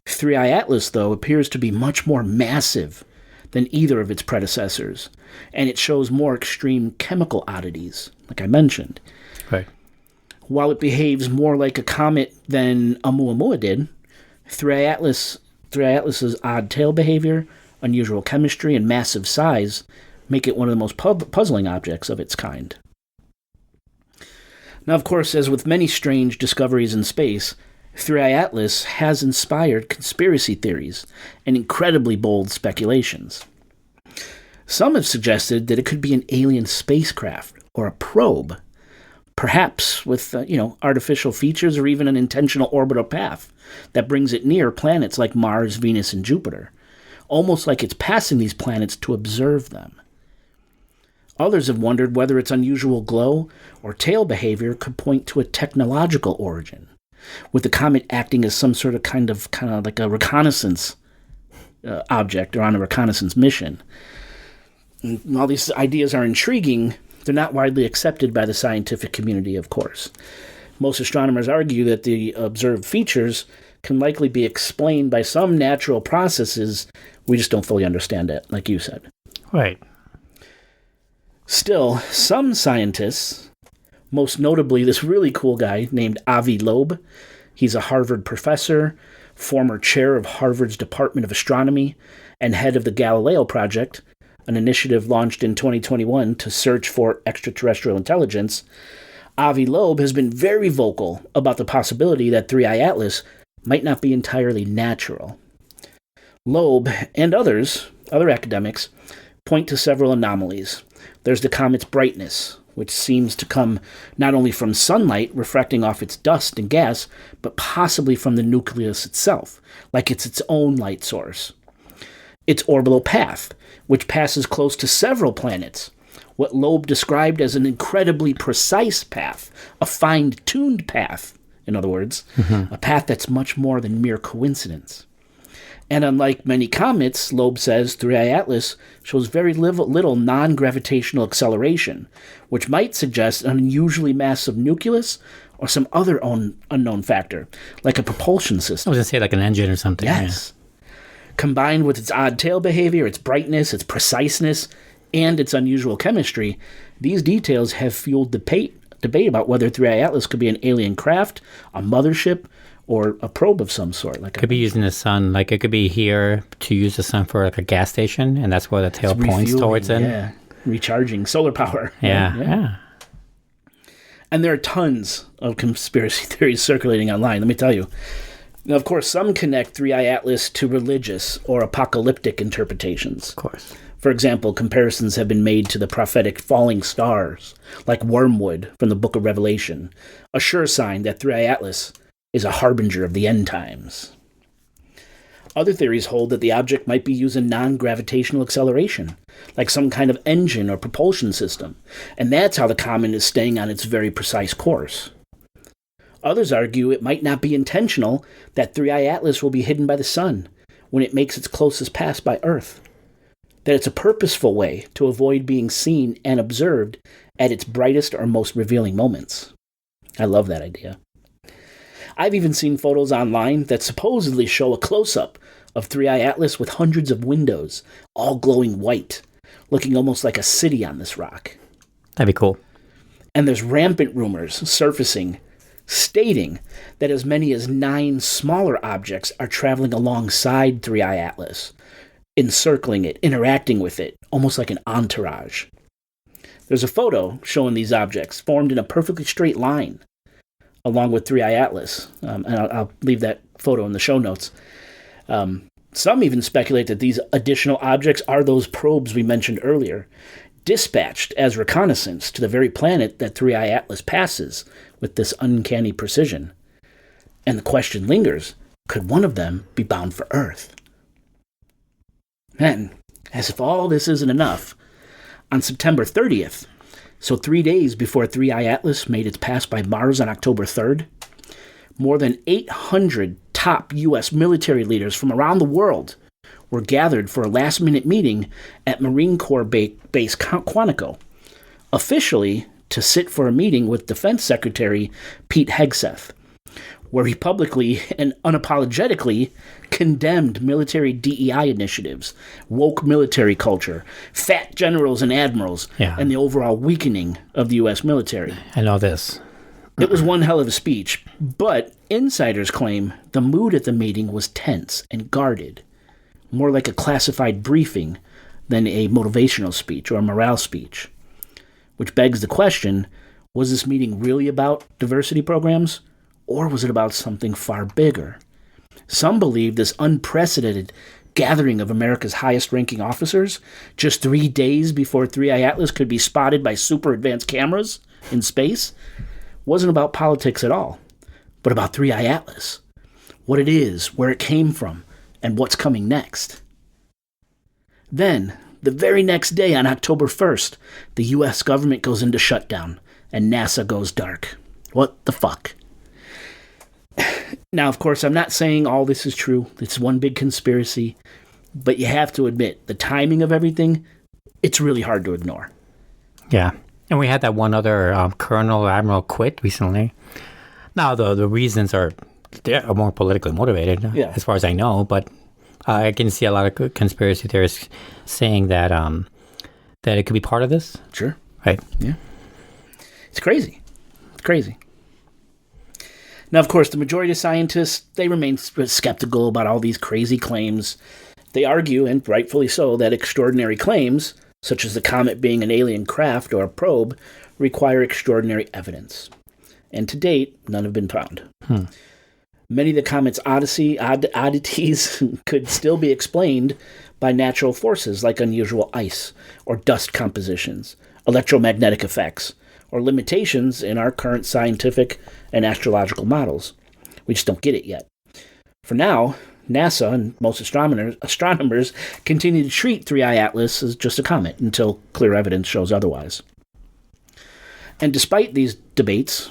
[SPEAKER 2] 3I Atlas, though, appears to be much more massive than either of its predecessors, and it shows more extreme chemical oddities, like I mentioned.
[SPEAKER 3] Right.
[SPEAKER 2] While it behaves more like a comet than Oumuamua did, 3I Atlas's odd tail behavior, unusual chemistry, and massive size make it one of the most puzzling objects of its kind. Now, of course, as with many strange discoveries in space, 3I Atlas has inspired conspiracy theories and incredibly bold speculations. Some have suggested that it could be an alien spacecraft or a probe, perhaps with, artificial features or even an intentional orbital path that brings it near planets like Mars, Venus, and Jupiter, almost like it's passing these planets to observe them. Others have wondered whether its unusual glow or tail behavior could point to a technological origin, with the comet acting as some sort of kind of like a reconnaissance object or on a reconnaissance mission. And while these ideas are intriguing, they're not widely accepted by the scientific community, of course. Most astronomers argue that the observed features can likely be explained by some natural processes. We just don't fully understand it, like you said.
[SPEAKER 3] Right.
[SPEAKER 2] Still, some scientists, most notably this really cool guy named Avi Loeb, he's a Harvard professor, former chair of Harvard's Department of Astronomy, and head of the Galileo Project, an initiative launched in 2021 to search for extraterrestrial intelligence. Avi Loeb has been very vocal about the possibility that 3I Atlas might not be entirely natural. Loeb and other academics point to several anomalies. There's the comet's brightness, which seems to come not only from sunlight refracting off its dust and gas, but possibly from the nucleus itself, like it's its own light source. Its orbital path, which passes close to several planets, what Loeb described as an incredibly precise path, a fine-tuned path, in other words, a path that's much more than mere coincidence. And unlike many comets, Loeb says 3I Atlas shows very little non-gravitational acceleration, which might suggest an unusually massive nucleus or some other unknown factor, like a propulsion system.
[SPEAKER 3] I was going to say like an engine or something.
[SPEAKER 2] Yes. Yeah. Combined with its odd tail behavior, its brightness, its preciseness, and its unusual chemistry, these details have fueled debate about whether 3I Atlas could be an alien craft, a mothership, or a probe of some sort. Like
[SPEAKER 3] could be using the sun. Like it could be here to use the sun for like a gas station, and that's where the tail points towards it.
[SPEAKER 2] Yeah, recharging solar power.
[SPEAKER 3] Yeah, yeah.
[SPEAKER 2] And there are tons of conspiracy theories circulating online, let me tell you. Now, of course, some connect 3I Atlas to religious or apocalyptic interpretations.
[SPEAKER 3] Of course.
[SPEAKER 2] For example, comparisons have been made to the prophetic falling stars, like wormwood from the Book of Revelation, a sure sign that 3I Atlas is a harbinger of the end times. Other theories hold that the object might be using non-gravitational acceleration, like some kind of engine or propulsion system, and that's how the comet is staying on its very precise course. Others argue it might not be intentional that 3I Atlas will be hidden by the sun when it makes its closest pass by Earth, that it's a purposeful way to avoid being seen and observed at its brightest or most revealing moments. I love that idea. I've even seen photos online that supposedly show a close-up of 3I Atlas with hundreds of windows, all glowing white, looking almost like a city on this rock.
[SPEAKER 3] That'd be cool.
[SPEAKER 2] And there's rampant rumors surfacing, stating that as many as 9 smaller objects are traveling alongside 3I Atlas, encircling it, interacting with it, almost like an entourage. There's a photo showing these objects formed in a perfectly straight line, along with 3I Atlas. And I'll leave that photo in the show notes. Some even speculate that these additional objects are those probes we mentioned earlier, dispatched as reconnaissance to the very planet that 3I Atlas passes with this uncanny precision. And the question lingers, could one of them be bound for Earth? And as if all this isn't enough, on September 30th, so 3 days before 3I Atlas made its pass by Mars on October 3rd, more than 800 top U.S. military leaders from around the world were gathered for a last-minute meeting at Marine Corps Base Quantico, officially to sit for a meeting with Defense Secretary Pete Hegseth, where he publicly and unapologetically condemned military DEI initiatives, woke military culture, fat generals and admirals, and the overall weakening of the U.S. military.
[SPEAKER 3] I know this.
[SPEAKER 2] It was one hell of a speech, but insiders claim the mood at the meeting was tense and guarded, more like a classified briefing than a motivational speech or a morale speech. Which begs the question, was this meeting really about diversity programs, or was it about something far bigger? Some believe this unprecedented gathering of America's highest-ranking officers just 3 days before 3i Atlas could be spotted by super advanced cameras in space wasn't about politics at all, but about 3i Atlas, what it is, where it came from, and what's coming next. Then, the very next day on October 1st, the U.S. government goes into shutdown, and NASA goes dark. What the fuck? Now, of course, I'm not saying all this is true. It's one big conspiracy. But you have to admit, the timing of everything, it's really hard to ignore.
[SPEAKER 3] Yeah. And we had that one other colonel, admiral quit recently. Now, the reasons are more politically motivated, as far as I know. But I can see a lot of conspiracy theorists saying that that it could be part of this.
[SPEAKER 2] Sure.
[SPEAKER 3] Right.
[SPEAKER 2] Yeah. It's crazy. It's crazy. Now, of course, the majority of scientists, they remain skeptical about all these crazy claims. They argue, and rightfully so, that extraordinary claims, such as the comet being an alien craft or a probe, require extraordinary evidence. And to date, none have been found. Many of the comet's oddities could still be explained by natural forces like unusual ice or dust compositions, electromagnetic effects, or limitations in our current scientific and astrological models. We just don't get it yet. For now, NASA and most astronomers continue to treat 3i Atlas as just a comet until clear evidence shows otherwise. And despite these debates,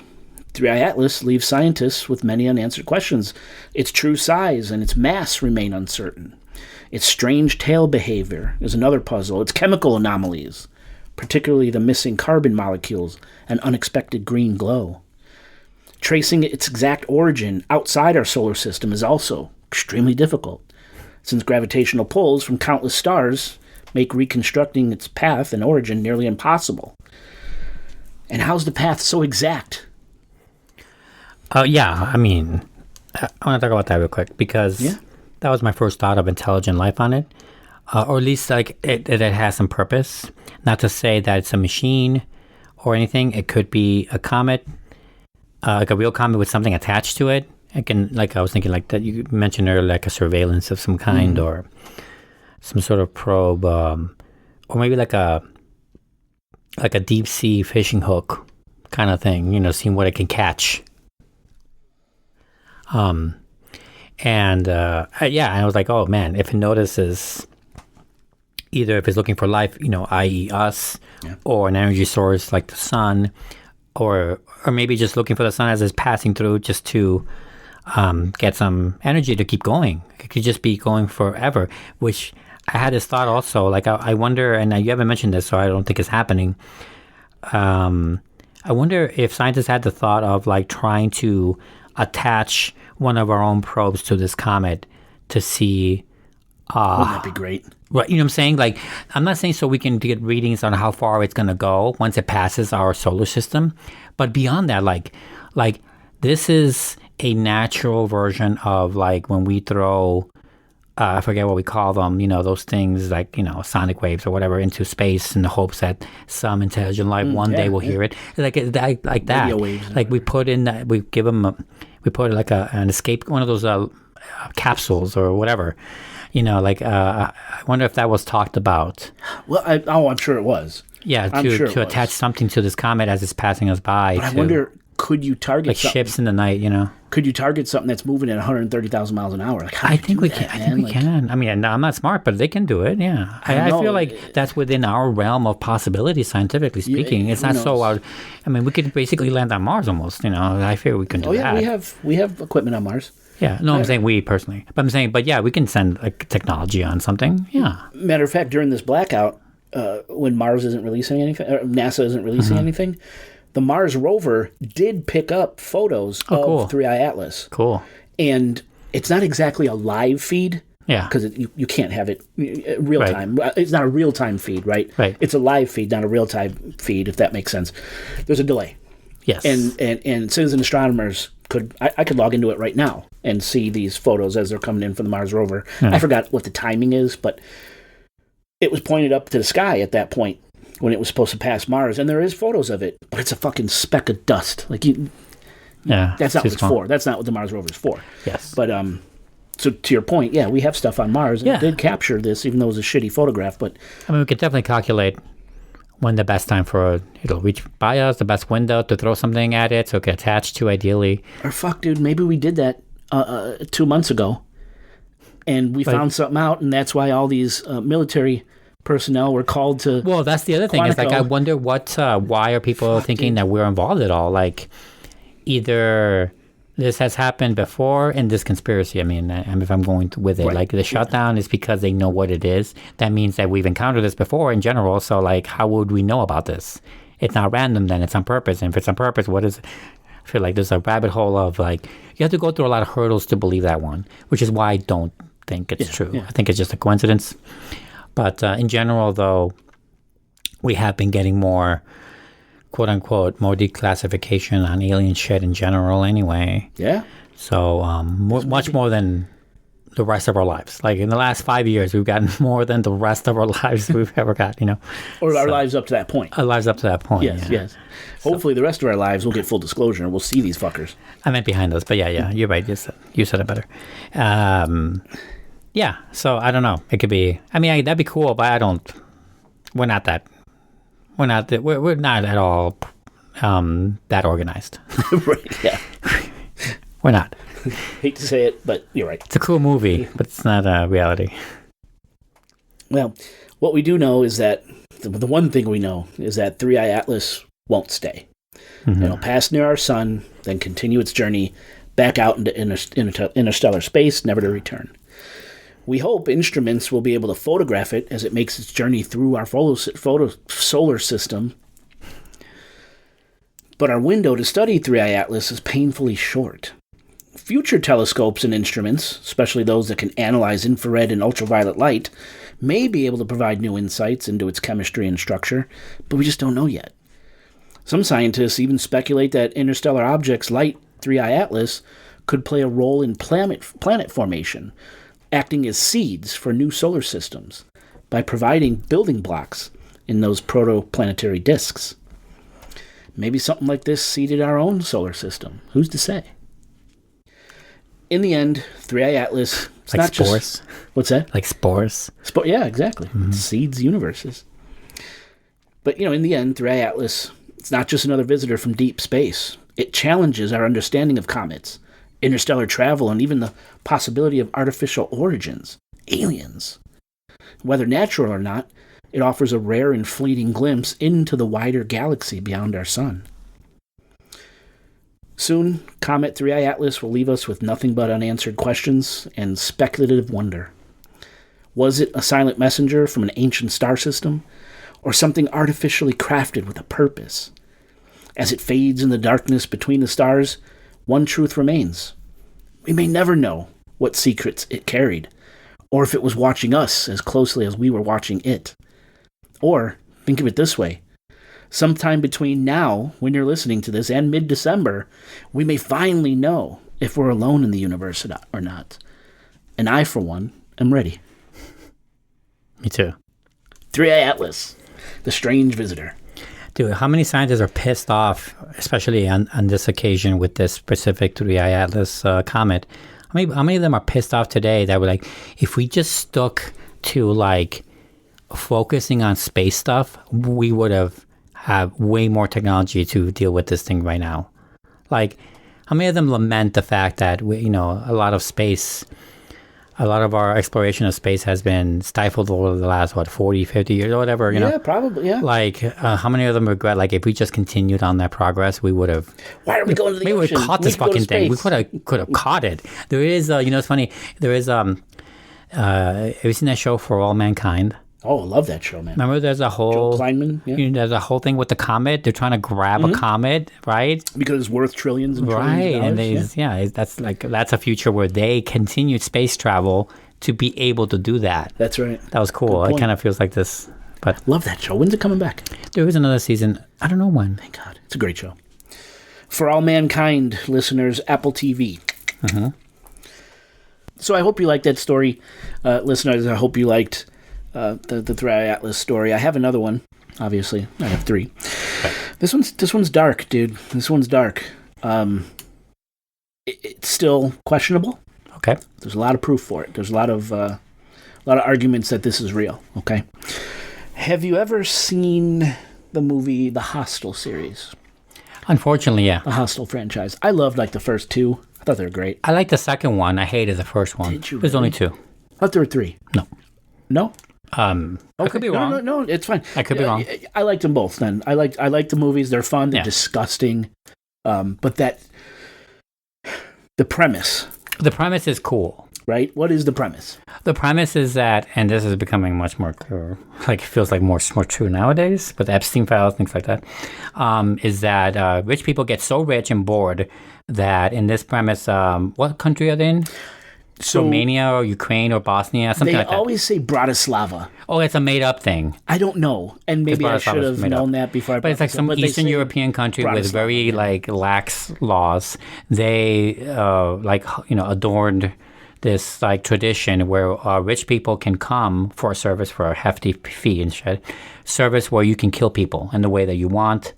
[SPEAKER 2] 3i Atlas leaves scientists with many unanswered questions. Its true size and its mass remain uncertain. Its strange tail behavior is another puzzle. Its chemical anomalies, particularly the missing carbon molecules and unexpected green glow. Tracing its exact origin outside our solar system is also extremely difficult, since gravitational pulls from countless stars make reconstructing its path and origin nearly impossible. And how's the path so exact?
[SPEAKER 3] Yeah, I mean, I want to talk about that real quick, because that was my first thought of intelligent life on it. Or at least like it has some purpose. Not to say that it's a machine or anything. It could be a comet, like a real comet with something attached to it. Like I was thinking, like that you mentioned earlier, like a surveillance of some kind, or some sort of probe, or maybe like a deep sea fishing hook kind of thing. Seeing what it can catch. And I was like, oh man, if it notices, either if it's looking for life, i.e. us, or an energy source like the sun, or maybe just looking for the sun as it's passing through, just to get some energy to keep going. It could just be going forever, which I had this thought also, like I wonder, and you haven't mentioned this, so I don't think it's happening. I wonder if scientists had the thought of like trying to attach one of our own probes to this comet to see.
[SPEAKER 2] Wouldn't that be great?
[SPEAKER 3] Right, you know what I'm saying? Like, I'm not saying so we can get readings on how far it's going to go once it passes our solar system, but beyond that, like this is a natural version of like when we throw, I forget what we call them, those things like, sonic waves or whatever into space in the hopes that some intelligent life one day will hear it. Like that.
[SPEAKER 2] Radio waves,
[SPEAKER 3] like we put in that, we give them, we put like an escape, one of those capsules or whatever. I wonder if that was talked about.
[SPEAKER 2] Well, I'm sure it was.
[SPEAKER 3] Yeah, to attach something to this comet as it's passing us by.
[SPEAKER 2] But I wonder, could you target
[SPEAKER 3] like
[SPEAKER 2] something?
[SPEAKER 3] Ships in the night?
[SPEAKER 2] Could you target something that's moving at 130,000 miles an hour? Like,
[SPEAKER 3] I think we can. I think we can. I mean, I'm not smart, but they can do it. Yeah, I feel like that's within our realm of possibility, scientifically speaking. It's not so out. I mean, we could basically land on Mars almost. I feel we can do that.
[SPEAKER 2] we have equipment on Mars.
[SPEAKER 3] Yeah, no, I'm saying we personally. But I'm saying, we can send like technology on something. Yeah.
[SPEAKER 2] Matter of fact, during this blackout, when Mars isn't releasing anything, or NASA isn't releasing anything, the Mars rover did pick up photos of 3i Atlas.
[SPEAKER 3] Cool.
[SPEAKER 2] And it's not exactly a live feed.
[SPEAKER 3] Yeah.
[SPEAKER 2] Because you can't have it real time. It's not a real time feed, right?
[SPEAKER 3] Right.
[SPEAKER 2] It's a live feed, not a real time feed, if that makes sense. There's a delay.
[SPEAKER 3] Yes.
[SPEAKER 2] And citizen astronomers I could log into it right now and see these photos as they're coming in from the Mars rover. I forgot what the timing is, but it was pointed up to the sky at that point when it was supposed to pass Mars, and there is photos of it, but it's a fucking speck of dust. Like that's not what it's for. That's not what the Mars rover is for.
[SPEAKER 3] Yes.
[SPEAKER 2] But So to your point, yeah, we have stuff on Mars. And it did capture this, even though it was a shitty photograph. But
[SPEAKER 3] I mean, we could definitely calculate when the best time for it'll reach by us, the best window to throw something at it, so it can attach to ideally.
[SPEAKER 2] Or fuck, dude, maybe we did that 2 months ago, and we found something out, and that's why all these military personnel were called to.
[SPEAKER 3] Well, that's the other thing. It's like I wonder why are people thinking that we're involved at all? Like, either this has happened before in this conspiracy. I mean, if I'm going with it, like the shutdown is because they know what it is. That means that we've encountered this before in general. So, like, how would we know about this? It's not random. Then it's on purpose. And if it's on purpose, what is? I feel like there's a rabbit hole of like you have to go through a lot of hurdles to believe that one, which is why I don't think it's true. Yeah. I think it's just a coincidence. But in general, though, we have been getting more, quote unquote, more declassification on alien shit in general anyway.
[SPEAKER 2] Yeah.
[SPEAKER 3] So much more than the rest of our lives. Like in the last 5 years, we've gotten more than the rest of our lives we've ever got, you know.
[SPEAKER 2] Or our lives up to that point.
[SPEAKER 3] Our lives up to that point.
[SPEAKER 2] Yes. Hopefully the rest of our lives we'll get full disclosure and we'll see these fuckers.
[SPEAKER 3] I meant behind us, but yeah, you're right. You said it better. Yeah, so I don't know. It could be. I mean, that'd be cool, but we're not at all that organized.
[SPEAKER 2] Right? Yeah.
[SPEAKER 3] We're not.
[SPEAKER 2] Hate to say it, but you're right.
[SPEAKER 3] It's a cool movie, but it's not a reality.
[SPEAKER 2] Well, what we do know is that the one thing we know is that 3i Atlas won't stay. Mm-hmm. It'll pass near our sun, then continue its journey back out into interstellar space, never to return. We hope instruments will be able to photograph it as it makes its journey through our solar system. But our window to study 3i Atlas is painfully short. Future telescopes and instruments, especially those that can analyze infrared and ultraviolet light, may be able to provide new insights into its chemistry and structure, but we just don't know yet. Some scientists even speculate that interstellar objects like 3i Atlas could play a role in planet formation, acting as seeds for new solar systems by providing building blocks in those protoplanetary disks. Maybe something like this seeded our own solar system. Who's to say? In the end, 3i Atlas... It's
[SPEAKER 3] like
[SPEAKER 2] not
[SPEAKER 3] spores?
[SPEAKER 2] Just, what's that?
[SPEAKER 3] Like spores?
[SPEAKER 2] Yeah, exactly. Mm-hmm. It seeds universes. But, in the end, 3i Atlas, it's not just another visitor from deep space. It challenges our understanding of comets, interstellar travel, and even the possibility of artificial origins, aliens. Whether natural or not, it offers a rare and fleeting glimpse into the wider galaxy beyond our sun. Soon, Comet 3i Atlas will leave us with nothing but unanswered questions and speculative wonder. Was it a silent messenger from an ancient star system, or something artificially crafted with a purpose? As it fades in the darkness between the stars, one truth remains. We may never know what secrets it carried, or if it was watching us as closely as we were watching it. Or, think of it this way, sometime between now, when you're listening to this, and mid-December, we may finally know if we're alone in the universe or not. And I, for one, am ready.
[SPEAKER 3] Me too.
[SPEAKER 2] 3i Atlas, the strange visitor.
[SPEAKER 3] Dude, how many scientists are pissed off, especially on this occasion with this specific 3i Atlas comet? How many of them are pissed off today that were like, if we just stuck to like focusing on space stuff, we would have way more technology to deal with this thing right now. Like, how many of them lament the fact that a lot of our exploration of space has been stifled over the last 40, 50 years or whatever,
[SPEAKER 2] Yeah, probably, yeah.
[SPEAKER 3] Like, how many of them regret, like, if we just continued on that progress, we would have...
[SPEAKER 2] Why are we going to the ocean?
[SPEAKER 3] We would have caught this fucking thing. We could have caught it. There is, it's funny, there is, have you seen that show For All Mankind?
[SPEAKER 2] Oh, I love that show, man.
[SPEAKER 3] Remember, there's a whole...
[SPEAKER 2] Joel Kleinman, yeah.
[SPEAKER 3] There's a whole thing with the comet. They're trying to grab a comet, right?
[SPEAKER 2] Because it's worth trillions and trillions of dollars.
[SPEAKER 3] And that's a future where they continued space travel to be able to do that.
[SPEAKER 2] That's right.
[SPEAKER 3] That was cool. It kind of feels like this. But
[SPEAKER 2] love that show. When's it coming back?
[SPEAKER 3] There is another season. I don't know when.
[SPEAKER 2] Thank God. It's a great show. For All Mankind listeners, Apple TV.
[SPEAKER 3] Mm-hmm.
[SPEAKER 2] So I hope you liked that story, listeners. I hope you liked the 3i Atlas story. I have another one. Obviously, I have 3. This one's dark, dude. This one's dark. It's still questionable.
[SPEAKER 3] Okay.
[SPEAKER 2] There's a lot of proof for it. There's a lot of arguments that this is real. Okay. Have you ever seen the movie The Hostel series?
[SPEAKER 3] Unfortunately, yeah.
[SPEAKER 2] The Hostel franchise. I loved like the first two. I thought they were great.
[SPEAKER 3] I like the second one. I hated the first one.
[SPEAKER 2] Did you
[SPEAKER 3] There's
[SPEAKER 2] really?
[SPEAKER 3] only two.
[SPEAKER 2] I thought there were three.
[SPEAKER 3] No.
[SPEAKER 2] No?
[SPEAKER 3] I could be wrong.
[SPEAKER 2] No, it's fine.
[SPEAKER 3] I could be wrong.
[SPEAKER 2] I liked them both then. I like the movies. They're fun. They're
[SPEAKER 3] Yeah.
[SPEAKER 2] disgusting. But the premise.
[SPEAKER 3] The premise is cool.
[SPEAKER 2] Right? What is the premise?
[SPEAKER 3] The premise is that, and this is becoming much more clear, like it feels like more true nowadays, with the Epstein files, things like that, is that rich people get so rich and bored that in this premise, what country are they in?
[SPEAKER 2] So
[SPEAKER 3] Romania or Ukraine or Bosnia, something like
[SPEAKER 2] they
[SPEAKER 3] that.
[SPEAKER 2] always say Bratislava.
[SPEAKER 3] Oh, it's a made-up thing.
[SPEAKER 2] I don't know, and maybe I should have known that before.
[SPEAKER 3] But it's like some Eastern European country with very like lax laws. They adorned this like tradition where rich people can come for a service for a hefty fee and shit. Service where you can kill people in the way that you want,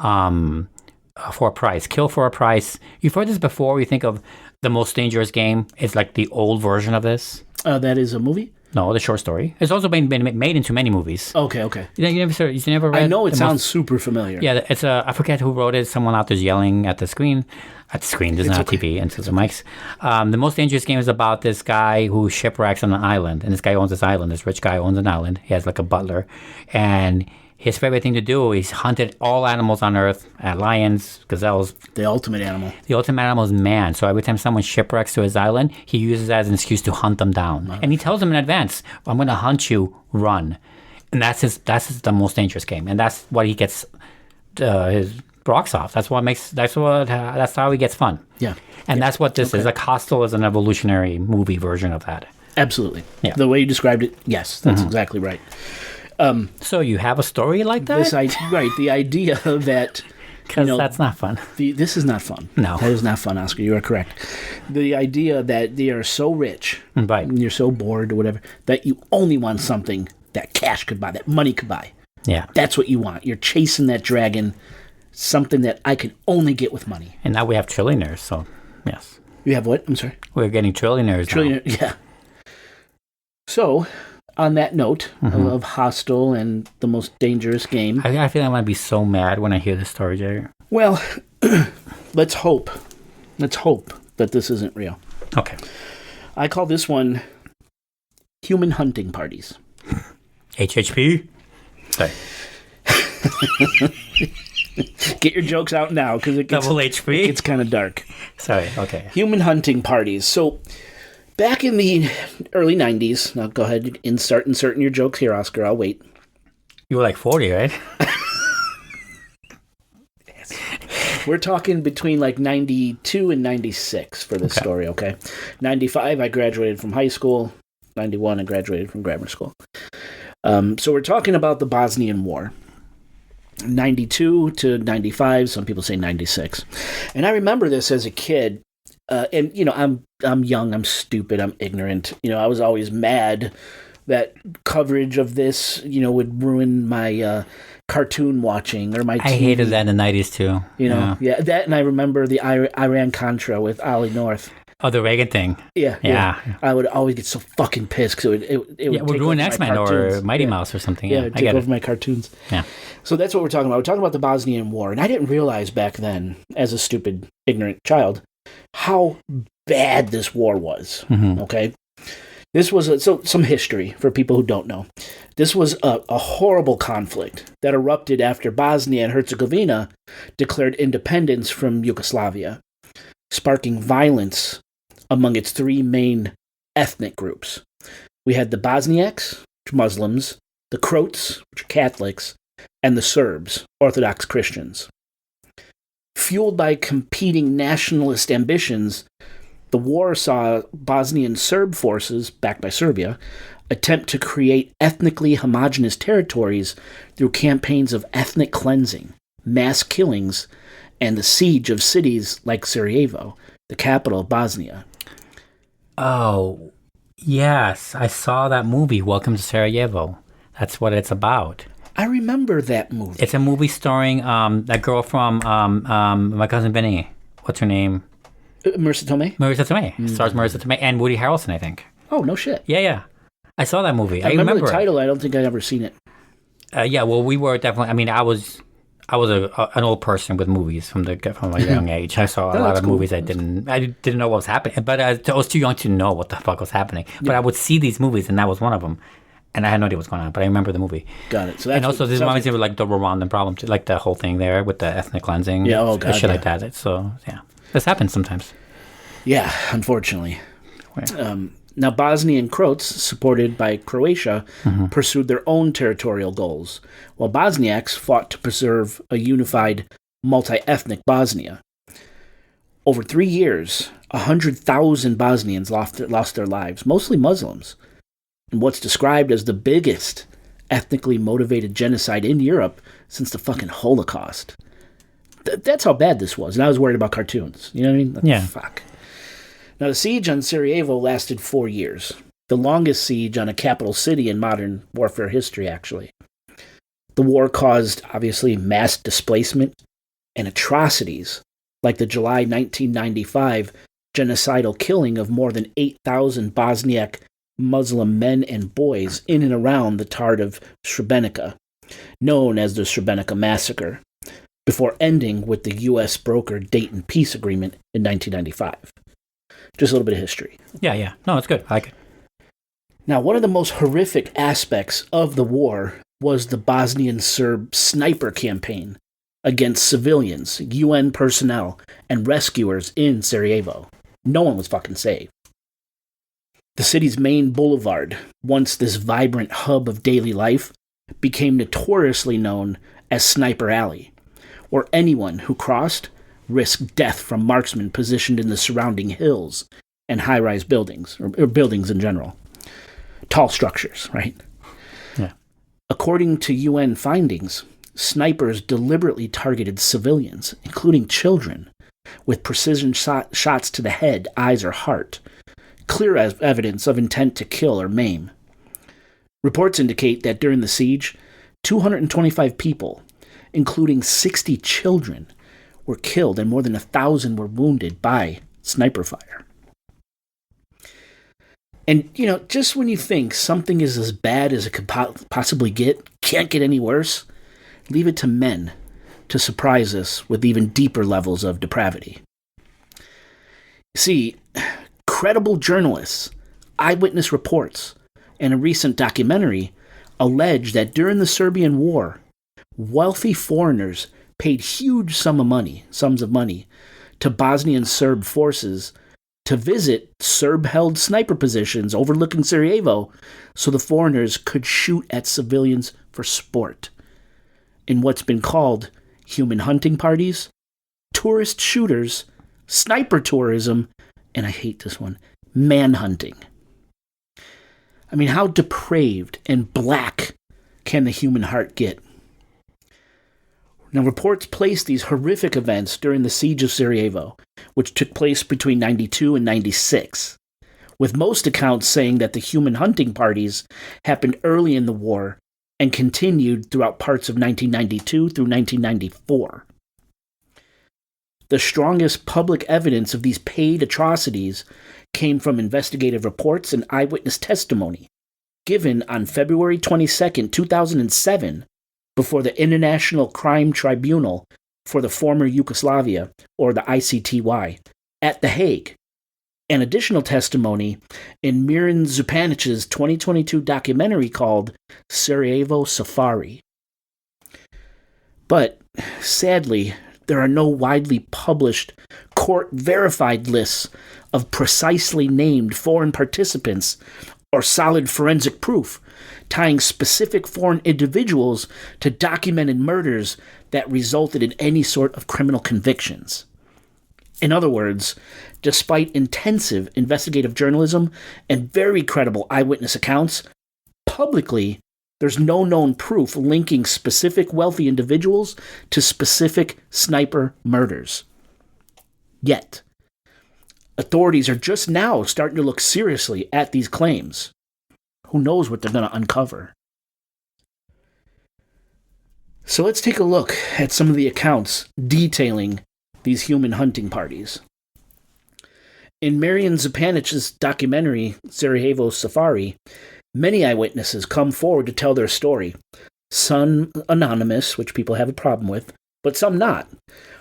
[SPEAKER 3] for a price. Kill for a price. You've heard this before. You think of The Most Dangerous Game. It's like the old version of this.
[SPEAKER 2] That is a movie?
[SPEAKER 3] No, the short story. It's also been made into many movies.
[SPEAKER 2] Okay.
[SPEAKER 3] You never read?
[SPEAKER 2] I know it sounds super familiar.
[SPEAKER 3] Yeah, it's I forget who wrote it. Someone out there's yelling at the screen. There's not TV, into the mics. The Most Dangerous Game is about this guy who shipwrecks on an island. And this guy owns this island. This rich guy owns an island. He has like a butler. And his favorite thing to do is hunted all animals on Earth, lions, gazelles.
[SPEAKER 2] The ultimate animal.
[SPEAKER 3] The ultimate animal is man. So every time someone shipwrecks to his island, he uses that as an excuse to hunt them down. Wow. And he tells them in advance, I'm going to hunt you, run. And that's the Most Dangerous Game. And that's what he gets his rocks off. That's how he gets fun.
[SPEAKER 2] Yeah.
[SPEAKER 3] And that's what this is. Like Hostel is an evolutionary movie version of that.
[SPEAKER 2] Absolutely.
[SPEAKER 3] Yeah.
[SPEAKER 2] The way you described it, yes, that's exactly right.
[SPEAKER 3] So you have a story like that?
[SPEAKER 2] Right. The idea that...
[SPEAKER 3] Because that's not fun.
[SPEAKER 2] This is not fun.
[SPEAKER 3] No.
[SPEAKER 2] That is not fun, Oscar. You are correct. The idea that they are so rich,
[SPEAKER 3] right,
[SPEAKER 2] and you're so bored or whatever, that you only want something that cash could buy, that money could buy.
[SPEAKER 3] Yeah.
[SPEAKER 2] That's what you want. You're chasing that dragon, something that I can only get with money.
[SPEAKER 3] And now we have trillionaires, so yes.
[SPEAKER 2] You have what? I'm sorry?
[SPEAKER 3] We're getting trillionaires now.
[SPEAKER 2] Yeah. So... on that note of Hostel and The Most Dangerous Game.
[SPEAKER 3] I feel like I'm going to be so mad when I hear this story, Jerry.
[SPEAKER 2] Well, let's hope. Let's hope that this isn't real.
[SPEAKER 3] Okay.
[SPEAKER 2] I call this one Human Hunting Parties.
[SPEAKER 3] HHP? Sorry.
[SPEAKER 2] Get your jokes out now, because it gets...
[SPEAKER 3] Double HP?
[SPEAKER 2] It's kind of dark.
[SPEAKER 3] Sorry, okay.
[SPEAKER 2] Human Hunting Parties. So... back in the early 90s, now go ahead and start inserting your jokes here, Oscar. I'll wait.
[SPEAKER 3] You were like 40, right?
[SPEAKER 2] We're talking between like 92 and 96 for this story, okay? 95, I graduated from high school. 91, I graduated from grammar school. So we're talking about the Bosnian War. 92 to 95, some people say 96. And I remember this as a kid. And I'm young, I'm stupid, I'm ignorant. I was always mad that coverage of this, would ruin my cartoon watching or my TV.
[SPEAKER 3] I hated that in the 90s too.
[SPEAKER 2] Yeah, that, and I remember the Iran-Contra with Ollie North.
[SPEAKER 3] Oh, the Reagan thing.
[SPEAKER 2] Yeah. I would always get so fucking pissed because it would
[SPEAKER 3] ruin X-Men or Mighty Mouse or something.
[SPEAKER 2] Yeah, it would take over my cartoons.
[SPEAKER 3] Yeah.
[SPEAKER 2] So that's what we're talking about. We're talking about the Bosnian War, and I didn't realize back then, as a stupid, ignorant child, how bad this war was. Okay, this was some history for people who don't know. This was a horrible conflict that erupted after Bosnia and Herzegovina declared independence from Yugoslavia, sparking violence among its three main ethnic groups. We had the Bosniaks, which are Muslims, the Croats, which are Catholics, and the Serbs, Orthodox Christians. Fueled by competing nationalist ambitions, the war saw Bosnian Serb forces, backed by Serbia, attempt to create ethnically homogenous territories through campaigns of ethnic cleansing, mass killings, and the siege of cities like Sarajevo, the capital of Bosnia.
[SPEAKER 3] Oh, yes. I saw that movie, Welcome to Sarajevo. That's what it's about.
[SPEAKER 2] I remember that movie.
[SPEAKER 3] It's a movie starring that girl from My Cousin Vinny. What's her name?
[SPEAKER 2] Marissa Tomei?
[SPEAKER 3] Marissa Tomei. Stars Marissa Tomei and Woody Harrelson, I think.
[SPEAKER 2] Oh, no shit.
[SPEAKER 3] Yeah. I saw that movie.
[SPEAKER 2] I remember the
[SPEAKER 3] it.
[SPEAKER 2] title. I don't think I'd ever seen it.
[SPEAKER 3] Yeah, well, we were definitely. I mean, I was an old person with movies from a young age. I saw a lot of movies. I didn't know what was happening, but I was too young to know what the fuck was happening. But I would see these movies, and that was one of them. And I had no idea what's going on, but I remember the movie.
[SPEAKER 2] Got it. So
[SPEAKER 3] and also, this reminds me of like the Rwandan problem, too, like the whole thing there with the ethnic cleansing.
[SPEAKER 2] Yeah, oh god,
[SPEAKER 3] shit like that. So yeah, this happens sometimes.
[SPEAKER 2] Yeah, unfortunately. Now, Bosnian Croats, supported by Croatia, pursued their own territorial goals, while Bosniaks fought to preserve a unified, multi-ethnic Bosnia. Over 3 years, 100,000 Bosnians lost their lives, mostly Muslims, in what's described as the biggest ethnically motivated genocide in Europe since the fucking Holocaust. That's how bad this was, and I was worried about cartoons. You know what I mean?
[SPEAKER 3] Yeah.
[SPEAKER 2] Fuck. Now, the siege on Sarajevo lasted 4 years, the longest siege on a capital city in modern warfare history, actually. The war caused, obviously, mass displacement and atrocities, like the July 1995 genocidal killing of more than 8,000 Bosniak Muslim men and boys in and around the Tard of Srebrenica, known as the Srebrenica Massacre, before ending with the U.S. brokered Dayton Peace Agreement in 1995. Just a little bit of history.
[SPEAKER 3] Yeah. No, it's good. I like it.
[SPEAKER 2] Now, one of the most horrific aspects of the war was the Bosnian Serb sniper campaign against civilians, UN personnel, and rescuers in Sarajevo. No one was fucking safe. The city's main boulevard, once this vibrant hub of daily life, became notoriously known as Sniper Alley, where anyone who crossed risked death from marksmen positioned in the surrounding hills and high-rise buildings, or buildings in general. Tall structures, right?
[SPEAKER 3] Yeah.
[SPEAKER 2] According to UN findings, snipers deliberately targeted civilians, including children, with precision shots to the head, eyes, or heart, clear evidence of intent to kill or maim. Reports indicate that during the siege, 225 people, including 60 children, were killed and more than 1,000 were wounded by sniper fire. And, just when you think something is as bad as it could possibly get, can't get any worse, leave it to men to surprise us with even deeper levels of depravity. See, credible journalists, eyewitness reports, and a recent documentary allege that during the Serbian War, wealthy foreigners paid huge sums of money to Bosnian Serb forces to visit Serb-held sniper positions overlooking Sarajevo so the foreigners could shoot at civilians for sport. In what's been called human hunting parties, tourist shooters, sniper tourism, and I hate this one, manhunting. I mean, how depraved and black can the human heart get? Now, reports place these horrific events during the siege of Sarajevo, which took place between 92 and 96, with most accounts saying that the human hunting parties happened early in the war and continued throughout parts of 1992 through 1994. The strongest public evidence of these paid atrocities came from investigative reports and eyewitness testimony given on February 22, 2007, before the International Crime Tribunal for the former Yugoslavia, or the ICTY, at The Hague, and additional testimony in Miran Zupanic's 2022 documentary called Sarajevo Safari. But, sadly, there are no widely published, court-verified lists of precisely named foreign participants or solid forensic proof tying specific foreign individuals to documented murders that resulted in any sort of criminal convictions. In other words, despite intensive investigative journalism and very credible eyewitness accounts, publicly, there's no known proof linking specific wealthy individuals to specific sniper murders. Yet, authorities are just now starting to look seriously at these claims. Who knows what they're going to uncover? So let's take a look at some of the accounts detailing these human hunting parties. In Marian Zapanich's documentary, Sarajevo Safari, many eyewitnesses come forward to tell their story. Some anonymous, which people have a problem with, but some not,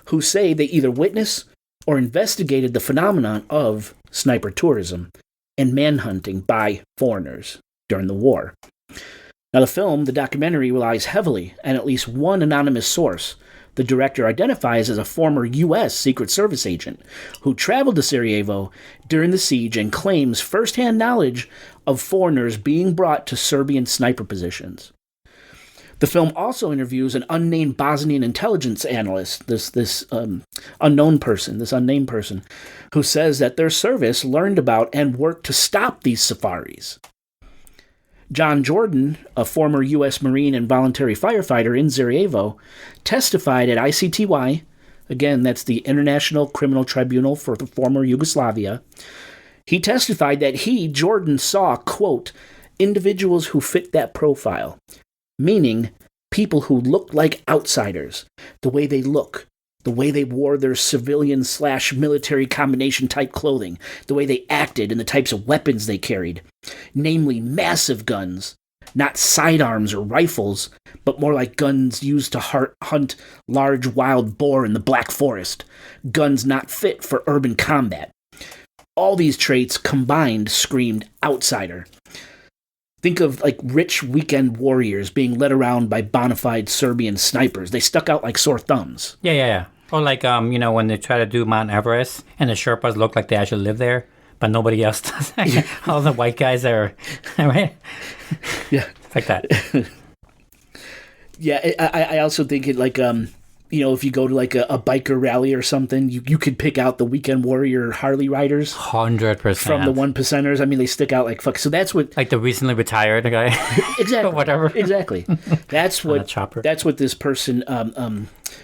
[SPEAKER 2] who say they either witnessed or investigated the phenomenon of sniper tourism and manhunting by foreigners during the war. Now, the documentary, relies heavily on at least one anonymous source. The director identifies as a former U.S. Secret Service agent who traveled to Sarajevo during the siege and claims firsthand knowledge of foreigners being brought to Serbian sniper positions. The film also interviews an unnamed Bosnian intelligence analyst, this unnamed person, who says that their service learned about and worked to stop these safaris. John Jordan, a former U.S. Marine and voluntary firefighter in Sarajevo, testified at ICTY, again, that's the International Criminal Tribunal for the former Yugoslavia. He testified that Jordan, saw, quote, individuals who fit that profile, meaning people who looked like outsiders, the way they look, the way they wore their civilian/military combination type clothing, the way they acted, and the types of weapons they carried. Namely, massive guns, not sidearms or rifles, but more like guns used to hunt large wild boar in the Black Forest, guns not fit for urban combat. All these traits combined screamed outsider. Think of like rich weekend warriors being led around by bona fide Serbian snipers. They stuck out like sore thumbs.
[SPEAKER 3] Yeah. Or like, when they try to do Mount Everest and the Sherpas look like they actually live there, but nobody else does. All the white guys are, right?
[SPEAKER 2] Yeah.
[SPEAKER 3] Like that.
[SPEAKER 2] Yeah, I also think it like, if you go to like a biker rally or something, you could pick out the weekend warrior Harley riders.
[SPEAKER 3] 100%.
[SPEAKER 2] From the 1%ers. I mean, they stick out like fuck. So that's what...
[SPEAKER 3] Like the recently retired guy.
[SPEAKER 2] Exactly.
[SPEAKER 3] Or whatever.
[SPEAKER 2] Exactly. That's what... That's what this person...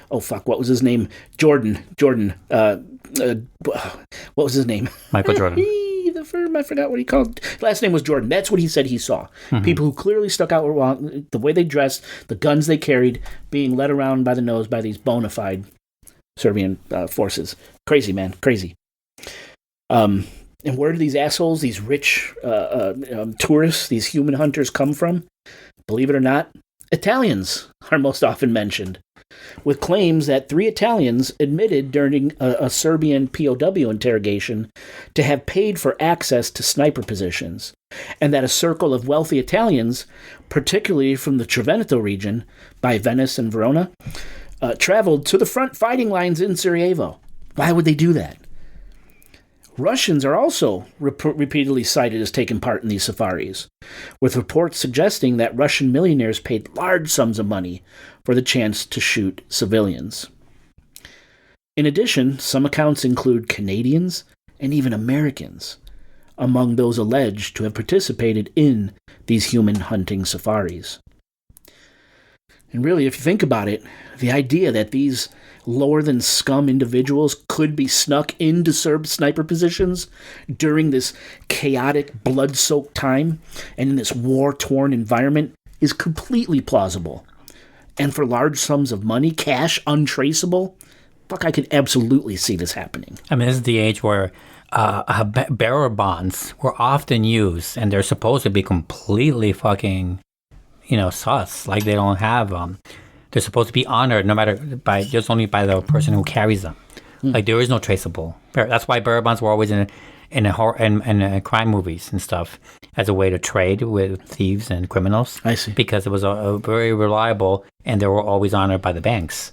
[SPEAKER 2] what was his name? Jordan. What was his name?
[SPEAKER 3] Michael Jordan.
[SPEAKER 2] The firm, I forgot what he called. Last name was Jordan. That's what he said he saw. Mm-hmm. People who clearly stuck out were the way they dressed, the guns they carried, being led around by the nose by these bona fide Serbian forces. Crazy, man. Crazy. And where do these assholes, these rich tourists, these human hunters come from? Believe it or not, Italians are most often mentioned, with claims that 3 Italians admitted during a Serbian POW interrogation to have paid for access to sniper positions, and that a circle of wealthy Italians, particularly from the Trivenito region by Venice and Verona, traveled to the front fighting lines in Sarajevo. Why would they do that? Russians are also repeatedly cited as taking part in these safaris, with reports suggesting that Russian millionaires paid large sums of money for the chance to shoot civilians. In addition, some accounts include Canadians and even Americans among those alleged to have participated in these human hunting safaris. And really, if you think about it, the idea that these lower-than-scum individuals could be snuck into Serb sniper positions during this chaotic, blood-soaked time and in this war-torn environment is completely plausible. And for large sums of money, cash, untraceable, I could absolutely see this happening.
[SPEAKER 3] I mean, this is the age where bearer bonds were often used, and they're supposed to be completely fucking, sus. Like, they don't have... They're supposed to be honored just only by the person who carries them. Like, there is no traceable. That's why bearer bonds were always in crime movies and stuff as a way to trade with thieves and criminals.
[SPEAKER 2] I see.
[SPEAKER 3] Because it was a very reliable, and they were always honored by the banks.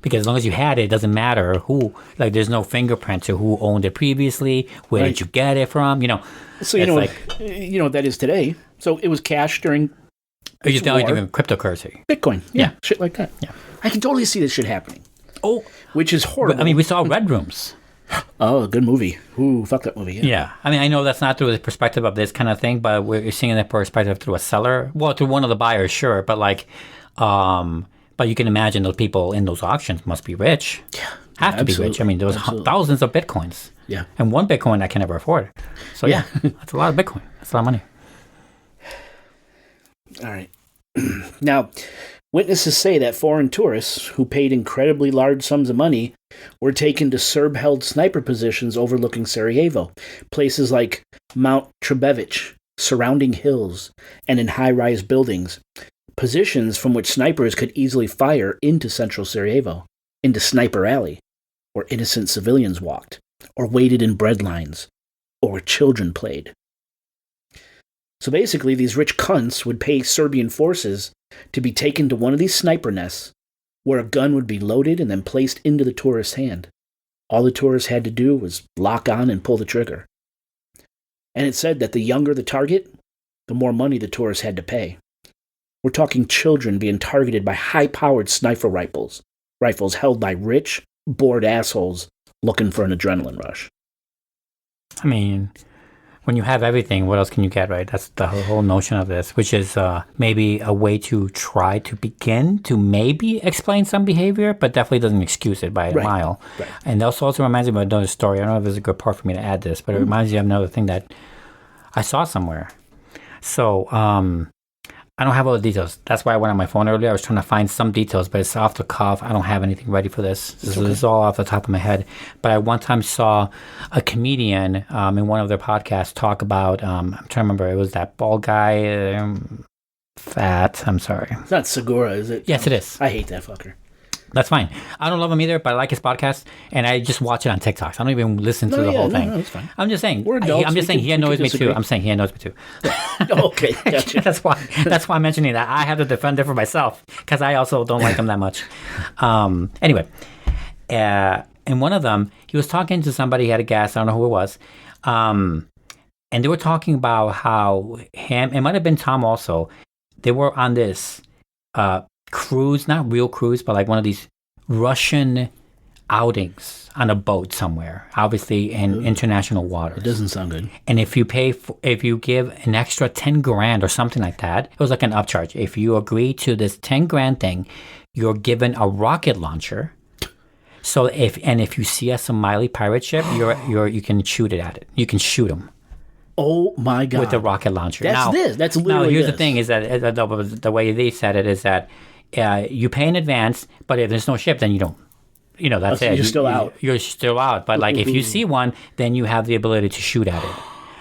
[SPEAKER 3] Because as long as you had it, it doesn't matter who. Like, there's no fingerprints of who owned it previously. Where did you get it from?
[SPEAKER 2] So that is today. So it was cash during.
[SPEAKER 3] Or just not even cryptocurrency.
[SPEAKER 2] Bitcoin. Yeah. Shit like that. Yeah. I can totally see this shit happening.
[SPEAKER 3] Oh.
[SPEAKER 2] Which is horrible.
[SPEAKER 3] I mean, we saw Red Rooms.
[SPEAKER 2] Oh, good movie. Ooh, fuck that movie.
[SPEAKER 3] Yeah. I mean, I know that's not through the perspective of this kind of thing, but we're seeing that perspective through a seller. Well, through one of the buyers, sure. But but you can imagine those people in those auctions must be rich.
[SPEAKER 2] Yeah.
[SPEAKER 3] Have to be rich. I mean, there was thousands of Bitcoins.
[SPEAKER 2] Yeah.
[SPEAKER 3] And one Bitcoin I can never afford. So yeah, that's a lot of Bitcoin. That's a lot of money.
[SPEAKER 2] All right. Now, Witnesses say that foreign tourists who paid incredibly large sums of money were taken to Serb-held sniper positions overlooking Sarajevo, places like Mount Trebević, surrounding hills, and in high-rise buildings, positions from which snipers could easily fire into central Sarajevo, into Sniper Alley, where innocent civilians walked, or waited in bread lines, or where children played. So basically, these rich cunts would pay Serbian forces to be taken to one of these sniper nests, where a gun would be loaded and then placed into the tourist's hand. All the tourist had to do was lock on and pull the trigger. And it said that the younger the target, the more money the tourist had to pay. We're talking children being targeted by high-powered sniper rifles held by rich, bored assholes looking for an adrenaline rush.
[SPEAKER 3] I mean, when you have everything, what else can you get, right? That's the whole notion of this, which is maybe a way to try to begin to maybe explain some behavior, but definitely doesn't excuse it by a mile. Right. And this also reminds me of another story. I don't know if there's a good part for me to add this, but it reminds me of another thing that I saw somewhere. So, I don't have all the details. That's why I went on my phone earlier. I was trying to find some details, but it's off the cuff. I don't have anything ready for this. This is all off the top of my head. But I one time saw a comedian in one of their podcasts talk about, I'm trying to remember, it was that bald guy, fat, I'm sorry.
[SPEAKER 2] It's not Segura, is it?
[SPEAKER 3] Yes, it is.
[SPEAKER 2] I hate that fucker.
[SPEAKER 3] That's fine. I don't love him either, but I like his podcast, and I just watch it on TikTok. I don't even listen to the whole thing.
[SPEAKER 2] No, it's fine.
[SPEAKER 3] I'm just saying.
[SPEAKER 2] We're adults.
[SPEAKER 3] I'm just saying he annoys me too. I'm saying he annoys me too.
[SPEAKER 2] Okay, gotcha.
[SPEAKER 3] That's why I'm mentioning that. I have to defend it for myself because I also don't like him that much. Anyway, in one of them, he was talking to somebody. He had a guest. I don't know who it was, and they were talking about how him. It might have been Tom also. They were on this cruise, not real cruise, but like one of these Russian outings on a boat somewhere, obviously in international waters.
[SPEAKER 2] It doesn't sound good.
[SPEAKER 3] And if you give an extra 10 grand or something like that, it was like an upcharge. If you agree to this 10 grand thing, you're given a rocket launcher. So if you see a Somali pirate ship, you can shoot it at it. You can shoot them.
[SPEAKER 2] Oh my God!
[SPEAKER 3] With the rocket launcher.
[SPEAKER 2] That's literally.
[SPEAKER 3] Now here's
[SPEAKER 2] this.
[SPEAKER 3] the thing: is that the way they said it is that you pay in advance, but if there's no ship, then you don't. That's it.
[SPEAKER 2] You're still out.
[SPEAKER 3] You're still out. But like if you see one, then you have the ability to shoot at it.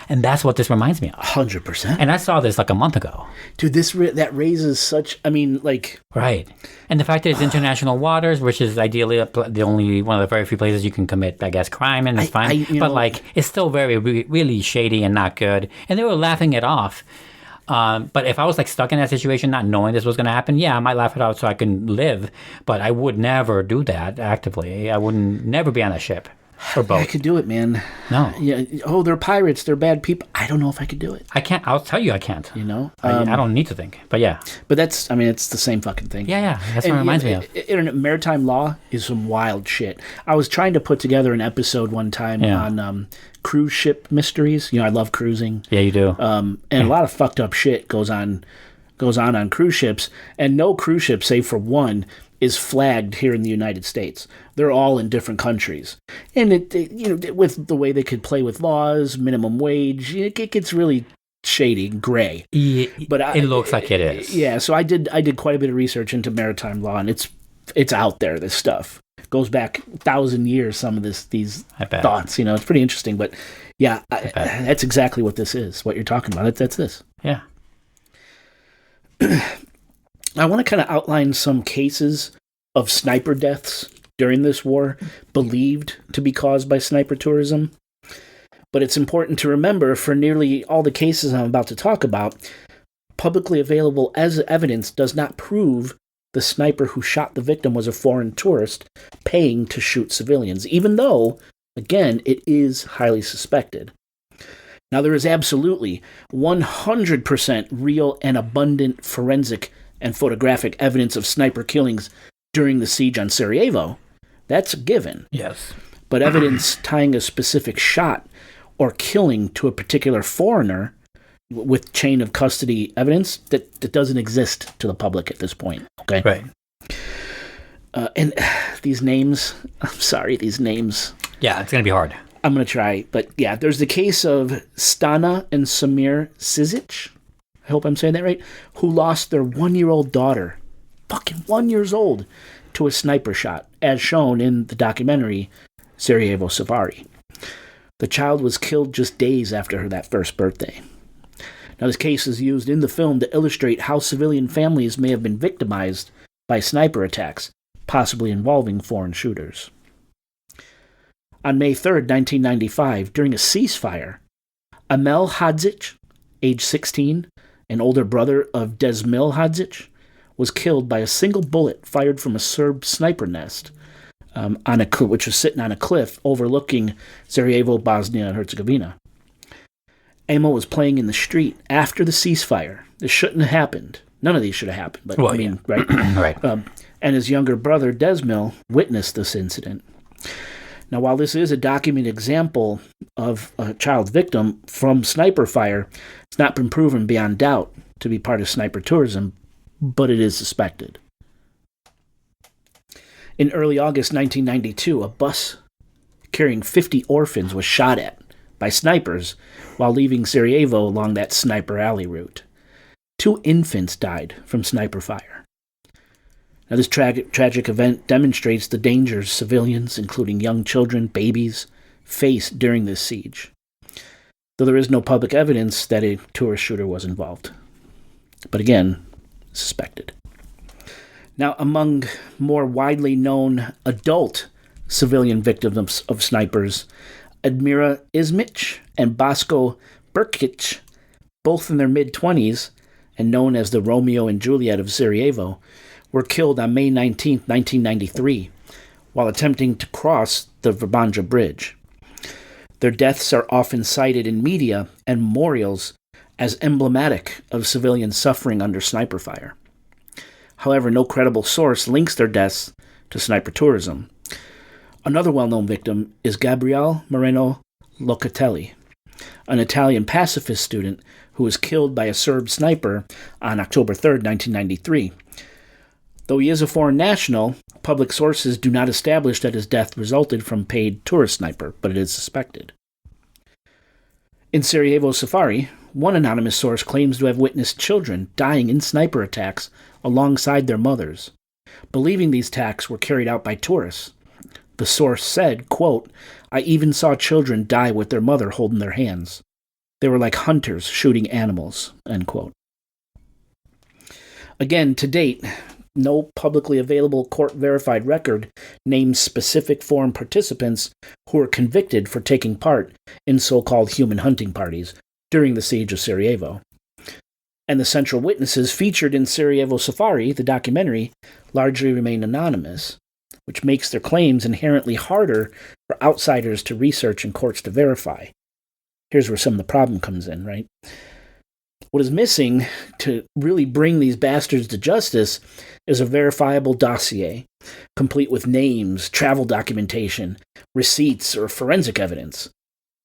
[SPEAKER 3] And that's what this reminds me of.
[SPEAKER 2] 100%.
[SPEAKER 3] And I saw this like a month ago.
[SPEAKER 2] Dude, that raises such,
[SPEAKER 3] Right. And the fact that it's international waters, which is ideally the only one of the very few places you can commit, I guess, crime, and it's fine. But it's still very, really shady and not good. And they were laughing it off. But if I was like stuck in that situation, not knowing this was going to happen, I might laugh it out so I can live. But I would never do that actively. I wouldn't never be on a ship or boat.
[SPEAKER 2] I could do it, man.
[SPEAKER 3] No.
[SPEAKER 2] Yeah. Oh, they're pirates. They're bad people. I don't know if I could do it.
[SPEAKER 3] I can't. I'll tell you, I can't.
[SPEAKER 2] I
[SPEAKER 3] don't need to think. But yeah.
[SPEAKER 2] But it's the same fucking thing.
[SPEAKER 3] Yeah. That's what it reminds me of.
[SPEAKER 2] Maritime law is some wild shit. I was trying to put together an episode one time on cruise ship mysteries. I love cruising.
[SPEAKER 3] Yeah, you do.
[SPEAKER 2] And a lot of fucked up shit goes on cruise ships, and no cruise ship, save for one, is flagged here in the United States. They're all in different countries, and with the way they could play with laws, minimum wage, it gets really shady, gray.
[SPEAKER 3] Yeah, but it looks like it is.
[SPEAKER 2] Yeah, so I did quite a bit of research into maritime law, and it's out there. This stuff goes back 1,000 years. Some of these thoughts, it's pretty interesting. But yeah, that's exactly what this is. What you're talking about. That's this.
[SPEAKER 3] Yeah.
[SPEAKER 2] I want to kind of outline some cases of sniper deaths during this war believed to be caused by sniper tourism. But it's important to remember, for nearly all the cases I'm about to talk about, publicly available as evidence does not prove the sniper who shot the victim was a foreign tourist paying to shoot civilians, even though, again, it is highly suspected. Now, there is absolutely 100% real and abundant forensic and photographic evidence of sniper killings during the siege on Sarajevo. That's a given.
[SPEAKER 3] Yes.
[SPEAKER 2] But evidence tying a specific shot or killing to a particular foreigner with chain of custody evidence, that doesn't exist to the public at this point. Okay?
[SPEAKER 3] Right.
[SPEAKER 2] And these names, I'm sorry, these names.
[SPEAKER 3] Yeah, it's going to be hard.
[SPEAKER 2] I'm going to try. But yeah, there's the case of Stana and Samir Sizic, I hope I'm saying that right, who lost their 1-year-old daughter fucking 1 year old, to a sniper shot, as shown in the documentary Sarajevo Safari. The child was killed just days after that first birthday. Now, this case is used in the film to illustrate how civilian families may have been victimized by sniper attacks, possibly involving foreign shooters. On May 3rd, 1995, during a ceasefire, Amel Hadzic, age 16, an older brother of Desmil Hadzic, was killed by a single bullet fired from a Serb sniper nest, which was sitting on a cliff overlooking Sarajevo, Bosnia, and Herzegovina. Emil was playing in the street after the ceasefire. This shouldn't have happened. None of these should have happened, but right?
[SPEAKER 3] Right.
[SPEAKER 2] And his younger brother, Desmil, witnessed this incident. Now, while this is a documented example of a child victim from sniper fire, it's not been proven beyond doubt to be part of sniper tourism, but it is suspected. In early August 1992, a bus carrying 50 orphans was shot at by snipers while leaving Sarajevo along that sniper alley route. 2 infants died from sniper fire. Now, this tragic event demonstrates the dangers civilians, including young children, babies, face during this siege, though there is no public evidence that a tourist shooter was involved. But again, suspected. Now, among more widely known adult civilian victims of snipers, Admira Ismic and Bosko Brkic, both in their mid-20s and known as the Romeo and Juliet of Sarajevo, were killed on May 19, 1993, while attempting to cross the Verbanja Bridge. Their deaths are often cited in media and memorials as emblematic of civilian suffering under sniper fire. However, no credible source links their deaths to sniper tourism. Another well-known victim is Gabriele Moreno Locatelli, an Italian pacifist student who was killed by a Serb sniper on October 3, 1993. Though he is a foreign national, public sources do not establish that his death resulted from paid tourist sniper, but it is suspected. In Sarajevo Safari, one anonymous source claims to have witnessed children dying in sniper attacks alongside their mothers, believing these attacks were carried out by tourists. The source said, quote, "I even saw children die with their mother holding their hands. They were like hunters shooting animals," end quote. Again, to date, no publicly available court-verified record names specific foreign participants who were convicted for taking part in so-called human hunting parties during the siege of Sarajevo. And the central witnesses featured in Sarajevo Safari, the documentary, largely remain anonymous, which makes their claims inherently harder for outsiders to research and courts to verify. Here's where some of the problem comes in, right? What is missing to really bring these bastards to justice is a verifiable dossier, complete with names, travel documentation, receipts, or forensic evidence,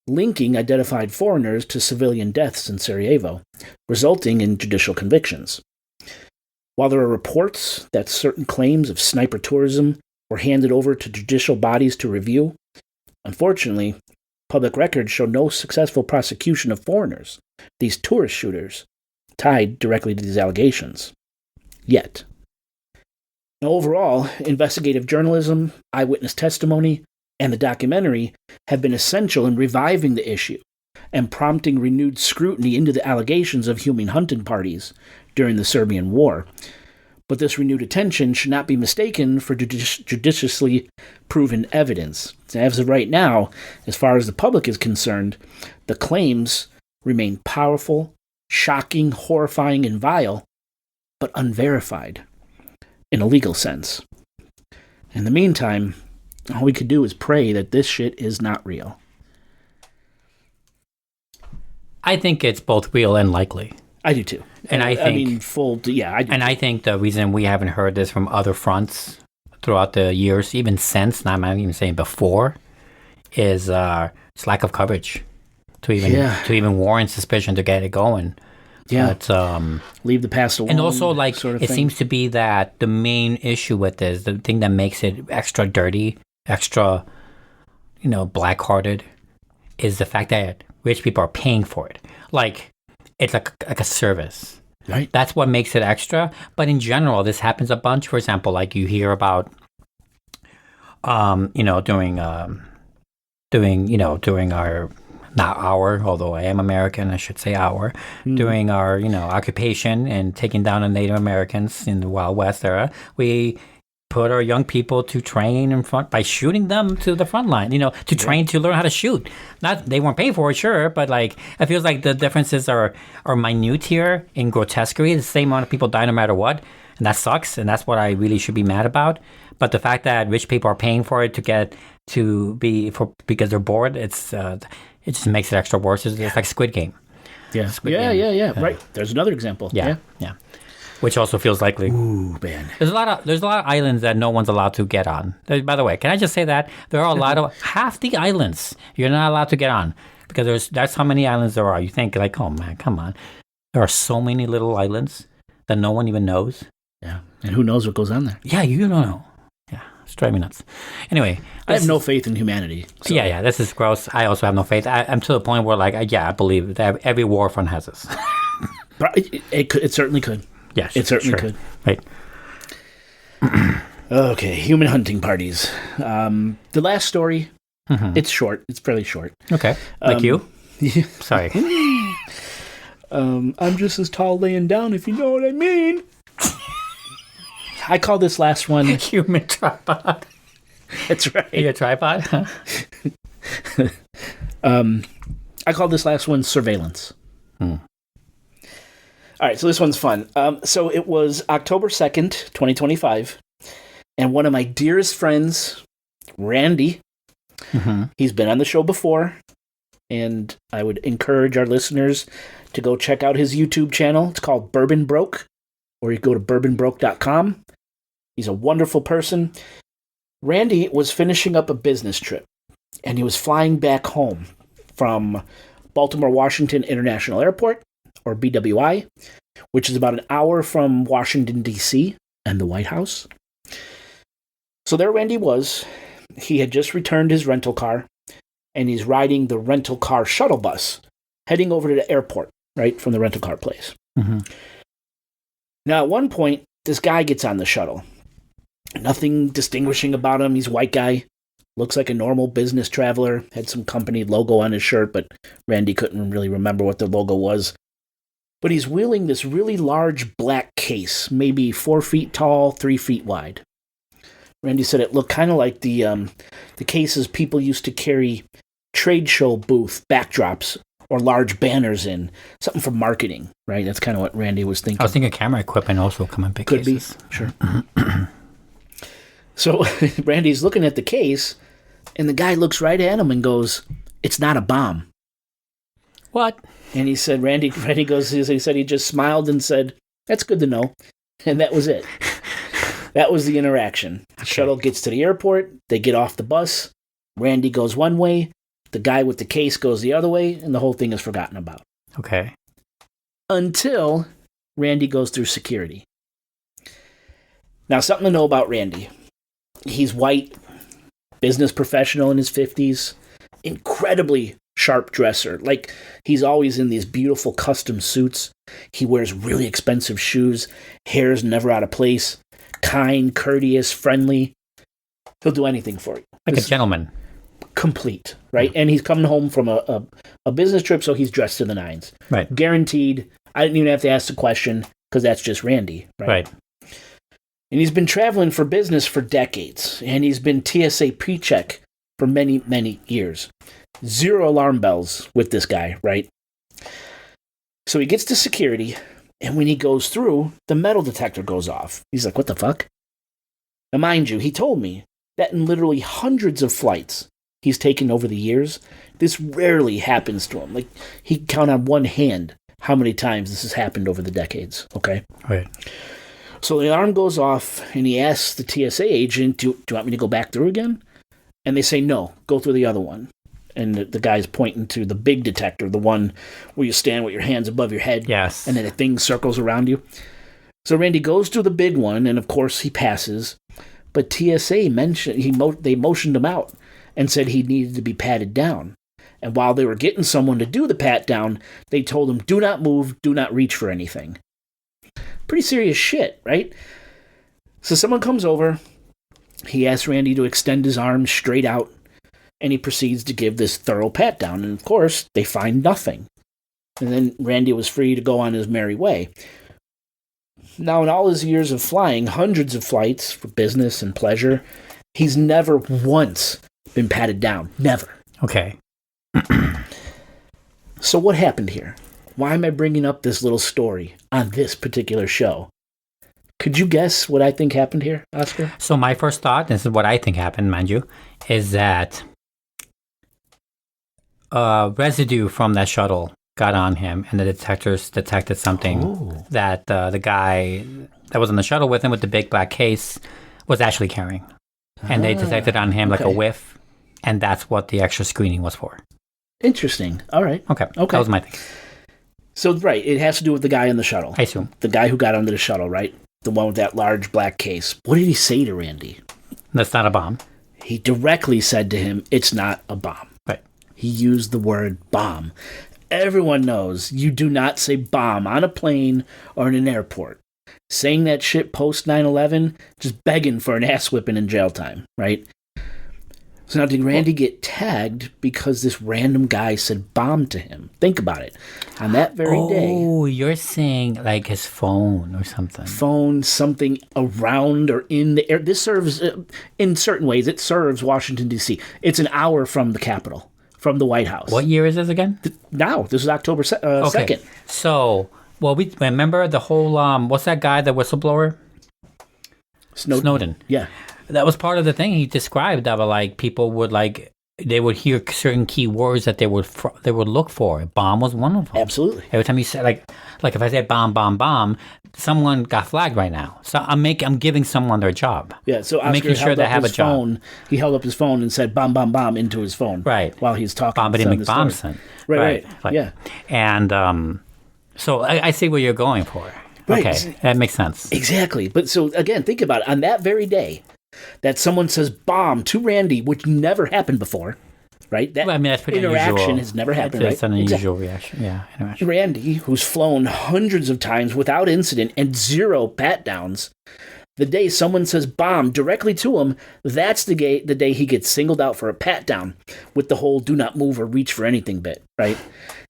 [SPEAKER 2] linking identified foreigners to civilian deaths in Sarajevo, resulting in judicial convictions. While there are reports that certain claims of sniper tourism were handed over to judicial bodies to review, unfortunately, public records show no successful prosecution of foreigners, these tourist shooters, tied directly to these allegations. Yet. Now, overall, investigative journalism, eyewitness testimony, and the documentary have been essential in reviving the issue and prompting renewed scrutiny into the allegations of human hunting parties during the Serbian War. But this renewed attention should not be mistaken for judiciously proven evidence. As of right now, as far as the public is concerned, the claims remain powerful, shocking, horrifying, and vile, but unverified in a legal sense. In the meantime, all we could do is pray that this shit is not real.
[SPEAKER 3] I think it's both real and likely.
[SPEAKER 2] I do too.
[SPEAKER 3] And I think,
[SPEAKER 2] I do.
[SPEAKER 3] And I think the reason we haven't heard this from other fronts throughout the years, even since, not even saying before, is it's lack of coverage to even warrant suspicion to get it going.
[SPEAKER 2] Yeah,
[SPEAKER 3] but,
[SPEAKER 2] leave the past alone.
[SPEAKER 3] And also, like,
[SPEAKER 2] sort of
[SPEAKER 3] it
[SPEAKER 2] thing.
[SPEAKER 3] seems to be that the main issue with this, the thing that makes it extra dirty, extra, black-hearted, is the fact that rich people are paying for it. Like, it's like a service.
[SPEAKER 2] Right.
[SPEAKER 3] That's what makes it extra. But in general, this happens a bunch. For example, like you hear about, during our, not our, although I am American, I should say our, during our, occupation and taking down the Native Americans in the Wild West era, we put our young people to train in front by shooting them to the front line, to train to learn how to shoot. Not they weren't paid for it, sure, but like it feels like the differences are minute here in grotesquerie. The same amount of people die no matter what, and that sucks. And that's what I really should be mad about. But the fact that rich people are paying for it because they're bored, it just makes it extra worse. It's like Squid Game.
[SPEAKER 2] Yeah. Yeah. Right. There's another example.
[SPEAKER 3] Yeah. Which also feels likely.
[SPEAKER 2] Ooh, man.
[SPEAKER 3] There's a lot of islands that no one's allowed to get on. By the way, can I just say that there are a lot of half the islands you're not allowed to get on because that's how many islands there are. You think like, oh man, come on. There are so many little islands that no one even knows.
[SPEAKER 2] Yeah, and who knows what goes on there?
[SPEAKER 3] Yeah, you don't know. Yeah, it's driving me nuts. Anyway,
[SPEAKER 2] I have no faith in humanity. So.
[SPEAKER 3] Yeah, this is gross. I also have no faith. I'm to the point where I believe that every war front has this.
[SPEAKER 2] It certainly could.
[SPEAKER 3] Yes,
[SPEAKER 2] it certainly could.
[SPEAKER 3] Right.
[SPEAKER 2] Okay, human hunting parties. The last story, it's short. It's fairly short.
[SPEAKER 3] Okay, like you? Sorry.
[SPEAKER 2] I'm just as tall laying down, if you know what I mean. I call this last one...
[SPEAKER 3] Human tripod.
[SPEAKER 2] That's right.
[SPEAKER 3] Are you a tripod? Huh?
[SPEAKER 2] I call this last one surveillance. All right, so this one's fun. So it was October 2nd, 2025, and one of my dearest friends, Randy, he's been on the show before, and I would encourage our listeners to go check out his YouTube channel. It's called Bourbon Broke, or you go to bourbonbroke.com. He's a wonderful person. Randy was finishing up a business trip, and he was flying back home from Baltimore Washington International Airport, or BWI, which is about an hour from Washington, D.C. and the White House. So there Randy was. He had just returned his rental car, and he's riding the rental car shuttle bus, heading over to the airport, right, from the rental car place. Now, at one point, this guy gets on the shuttle. Nothing distinguishing about him. He's a white guy. Looks like a normal business traveler. Had some company logo on his shirt, but Randy couldn't really remember what the logo was. But he's wheeling this really large black case, maybe 4 feet tall, 3 feet wide. Randy said it looked kind of like the cases people used to carry trade show booth backdrops or large banners in. Something for marketing, right? That's kind of what Randy was thinking.
[SPEAKER 3] I was thinking camera equipment also come in big cases.
[SPEAKER 2] Could be, sure. So Randy's looking at the case, and the guy looks right at him and goes, "It's not a bomb."
[SPEAKER 3] What?
[SPEAKER 2] And he said, Randy goes, he said he just smiled and said, "That's good to know." And that was it. That was the interaction. The shuttle gets to the airport. They get off the bus. Randy goes one way. The guy with the case goes the other way. And the whole thing is forgotten about.
[SPEAKER 3] Okay.
[SPEAKER 2] Until Randy goes through security. Now, something to know about Randy. He's white, business professional in his 50s, incredibly sharp dresser. Like, he's always in these beautiful custom suits. He wears really expensive shoes. Hair's never out of place. Kind, courteous, friendly. He'll do anything for you.
[SPEAKER 3] Like a gentleman.
[SPEAKER 2] Complete, right? And he's coming home from a business trip, so he's dressed to the nines.
[SPEAKER 3] Right.
[SPEAKER 2] Guaranteed. I didn't even have to ask the question, because that's just Randy, right? And he's been traveling for business for decades, and he's been TSA pre-check for many, many years. 0 alarm bells with this guy, right? So he gets to security, and when he goes through, the metal detector goes off. He's like, "What the fuck?" Now, mind you, he told me that in literally hundreds of flights he's taken over the years, this rarely happens to him. Like, he can count on one hand how many times this has happened over the decades, okay?
[SPEAKER 3] Right.
[SPEAKER 2] So the alarm goes off, and he asks the TSA agent, do you want me to go back through again? And they say, no, go through the other one. And the guy's pointing to the big detector, the one where you stand with your hands above your head.
[SPEAKER 3] Yes.
[SPEAKER 2] And then a thing circles around you. So Randy goes to the big one, and of course he passes. But TSA they motioned him out and said he needed to be patted down. And while they were getting someone to do the pat down, they told him, do not move, do not reach for anything. pretty serious shit, right? So someone comes over. He asks Randy to extend his arms straight out, and he proceeds to give this thorough pat down. And of course, they find nothing. And then Randy was free to go on his merry way. Now, in all his years of flying, hundreds of flights for business and pleasure, he's never once been patted down. Never.
[SPEAKER 3] Okay.
[SPEAKER 2] So what happened here? Why am I bringing up this little story on this particular show? Could you guess what I think happened here, Oscar?
[SPEAKER 3] So my first thought, this is what I think happened, mind you, is that residue from that shuttle got on him, and the detectors detected something that the guy that was on the shuttle with him with the big black case was actually carrying. And they detected on him like a whiff, and that's what the extra screening was for.
[SPEAKER 2] Interesting. All right.
[SPEAKER 3] Okay. That was my thing.
[SPEAKER 2] So, right, it has to do with the guy in the shuttle.
[SPEAKER 3] I assume.
[SPEAKER 2] The guy who got onto the shuttle, right? The one with that large black case. What did he say to Randy?
[SPEAKER 3] That's not a bomb.
[SPEAKER 2] He directly said to him, it's not a bomb.
[SPEAKER 3] Right.
[SPEAKER 2] He used the word bomb. Everyone knows you do not say bomb on a plane or in an airport. Saying that shit post 9/11, just begging for an ass whipping in jail time, right? So now did Randy get tagged because this random guy said bomb to him? Think about it. On that very day.
[SPEAKER 3] Oh, you're saying like his phone or something.
[SPEAKER 2] Phone, something around or in the air. This serves, in certain ways, it serves Washington, D.C. It's an hour from the Capitol, from the White House.
[SPEAKER 3] What year is this again?
[SPEAKER 2] Now, this is October 2nd.
[SPEAKER 3] So, well, we remember the whole, what's that guy, the whistleblower? Snowden.
[SPEAKER 2] Yeah.
[SPEAKER 3] That was part of the thing he described of like people would like they would hear certain key words that they would look for. Bomb was one of them.
[SPEAKER 2] Absolutely.
[SPEAKER 3] Every time you say like if I say bomb, someone got flagged right now. So I'm giving someone their job.
[SPEAKER 2] Yeah. So Oscar
[SPEAKER 3] making sure they have a job.
[SPEAKER 2] He held up his phone and said bomb into his phone.
[SPEAKER 3] Right.
[SPEAKER 2] While he's talking.
[SPEAKER 3] Bombity McBombson.
[SPEAKER 2] Right.
[SPEAKER 3] Like,
[SPEAKER 2] yeah.
[SPEAKER 3] And so I see what you're going for.
[SPEAKER 2] Right.
[SPEAKER 3] Okay, that makes sense.
[SPEAKER 2] Exactly. But so again, think about it. On that very day, that someone says bomb to Randy, which never happened before, right? That
[SPEAKER 3] that's pretty
[SPEAKER 2] interaction
[SPEAKER 3] unusual.
[SPEAKER 2] has never happened,
[SPEAKER 3] It's
[SPEAKER 2] right?
[SPEAKER 3] an unusual reaction. Yeah, interaction.
[SPEAKER 2] Randy, who's flown hundreds of times without incident and zero pat downs, the day someone says bomb directly to him, that's the day he gets singled out for a pat down with the whole do not move or reach for anything bit, right?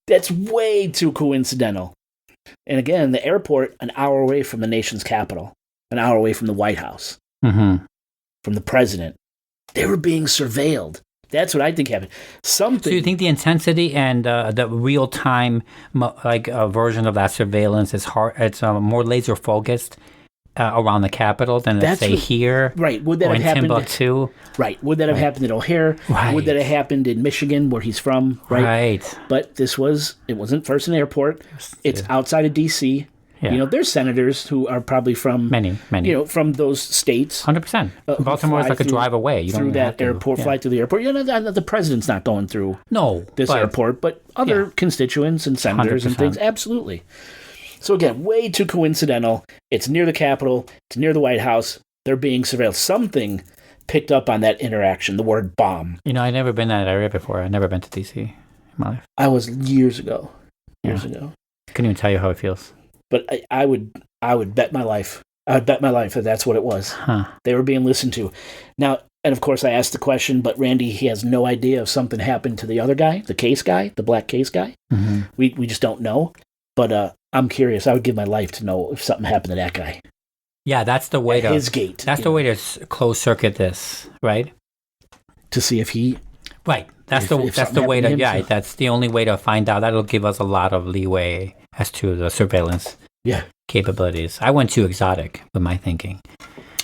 [SPEAKER 2] That's way too coincidental. And again, the airport, an hour away from the nation's capital, an hour away from the White House.
[SPEAKER 3] Mm-hmm.
[SPEAKER 2] From the president. They were being surveilled. That's what I think happened.
[SPEAKER 3] So you think the intensity and the real-time version of that surveillance is hard? It's more laser focused around the Capitol than let's say here,
[SPEAKER 2] right? Would that
[SPEAKER 3] or
[SPEAKER 2] have
[SPEAKER 3] in
[SPEAKER 2] happened?
[SPEAKER 3] Timbuktu?
[SPEAKER 2] Right. Would that have happened in O'Hare?
[SPEAKER 3] Right.
[SPEAKER 2] Would that have happened in Michigan, where he's from? Right.
[SPEAKER 3] Right.
[SPEAKER 2] But it wasn't first an airport. It's outside of D.C. Yeah. You know, there's senators who are probably from
[SPEAKER 3] many,
[SPEAKER 2] you know, from those states.
[SPEAKER 3] 100%. Baltimore is like a drive away. You
[SPEAKER 2] through
[SPEAKER 3] don't
[SPEAKER 2] that airport, fly through the airport. You know, the president's not going through this airport, but other constituents and senators
[SPEAKER 3] 100%.
[SPEAKER 2] and things. Absolutely. So again, way too coincidental. It's near the Capitol. It's near the White House. They're being surveilled. Something picked up on that interaction. The word bomb.
[SPEAKER 3] You know, I've never been in that area before. I've never been to D.C. in my life.
[SPEAKER 2] I was years ago. Couldn't
[SPEAKER 3] even tell you how it feels.
[SPEAKER 2] But I would bet my life. I would bet my life that that's what it was.
[SPEAKER 3] Huh.
[SPEAKER 2] They were being listened to. Now, and of course, I asked the question, but Randy, he has no idea if something happened to the other guy, the case guy, the black case guy.
[SPEAKER 3] Mm-hmm.
[SPEAKER 2] We just don't know. But I'm curious. I would give my life to know if something happened to that guy.
[SPEAKER 3] Yeah, that's the way
[SPEAKER 2] his gate.
[SPEAKER 3] That's the way to close circuit this, right?
[SPEAKER 2] To see if he.
[SPEAKER 3] Right. That's the way to. Yeah, that's the only way to find out. That'll give us a lot of leeway as to the surveillance.
[SPEAKER 2] Yeah.
[SPEAKER 3] Capabilities. I went too exotic with my thinking.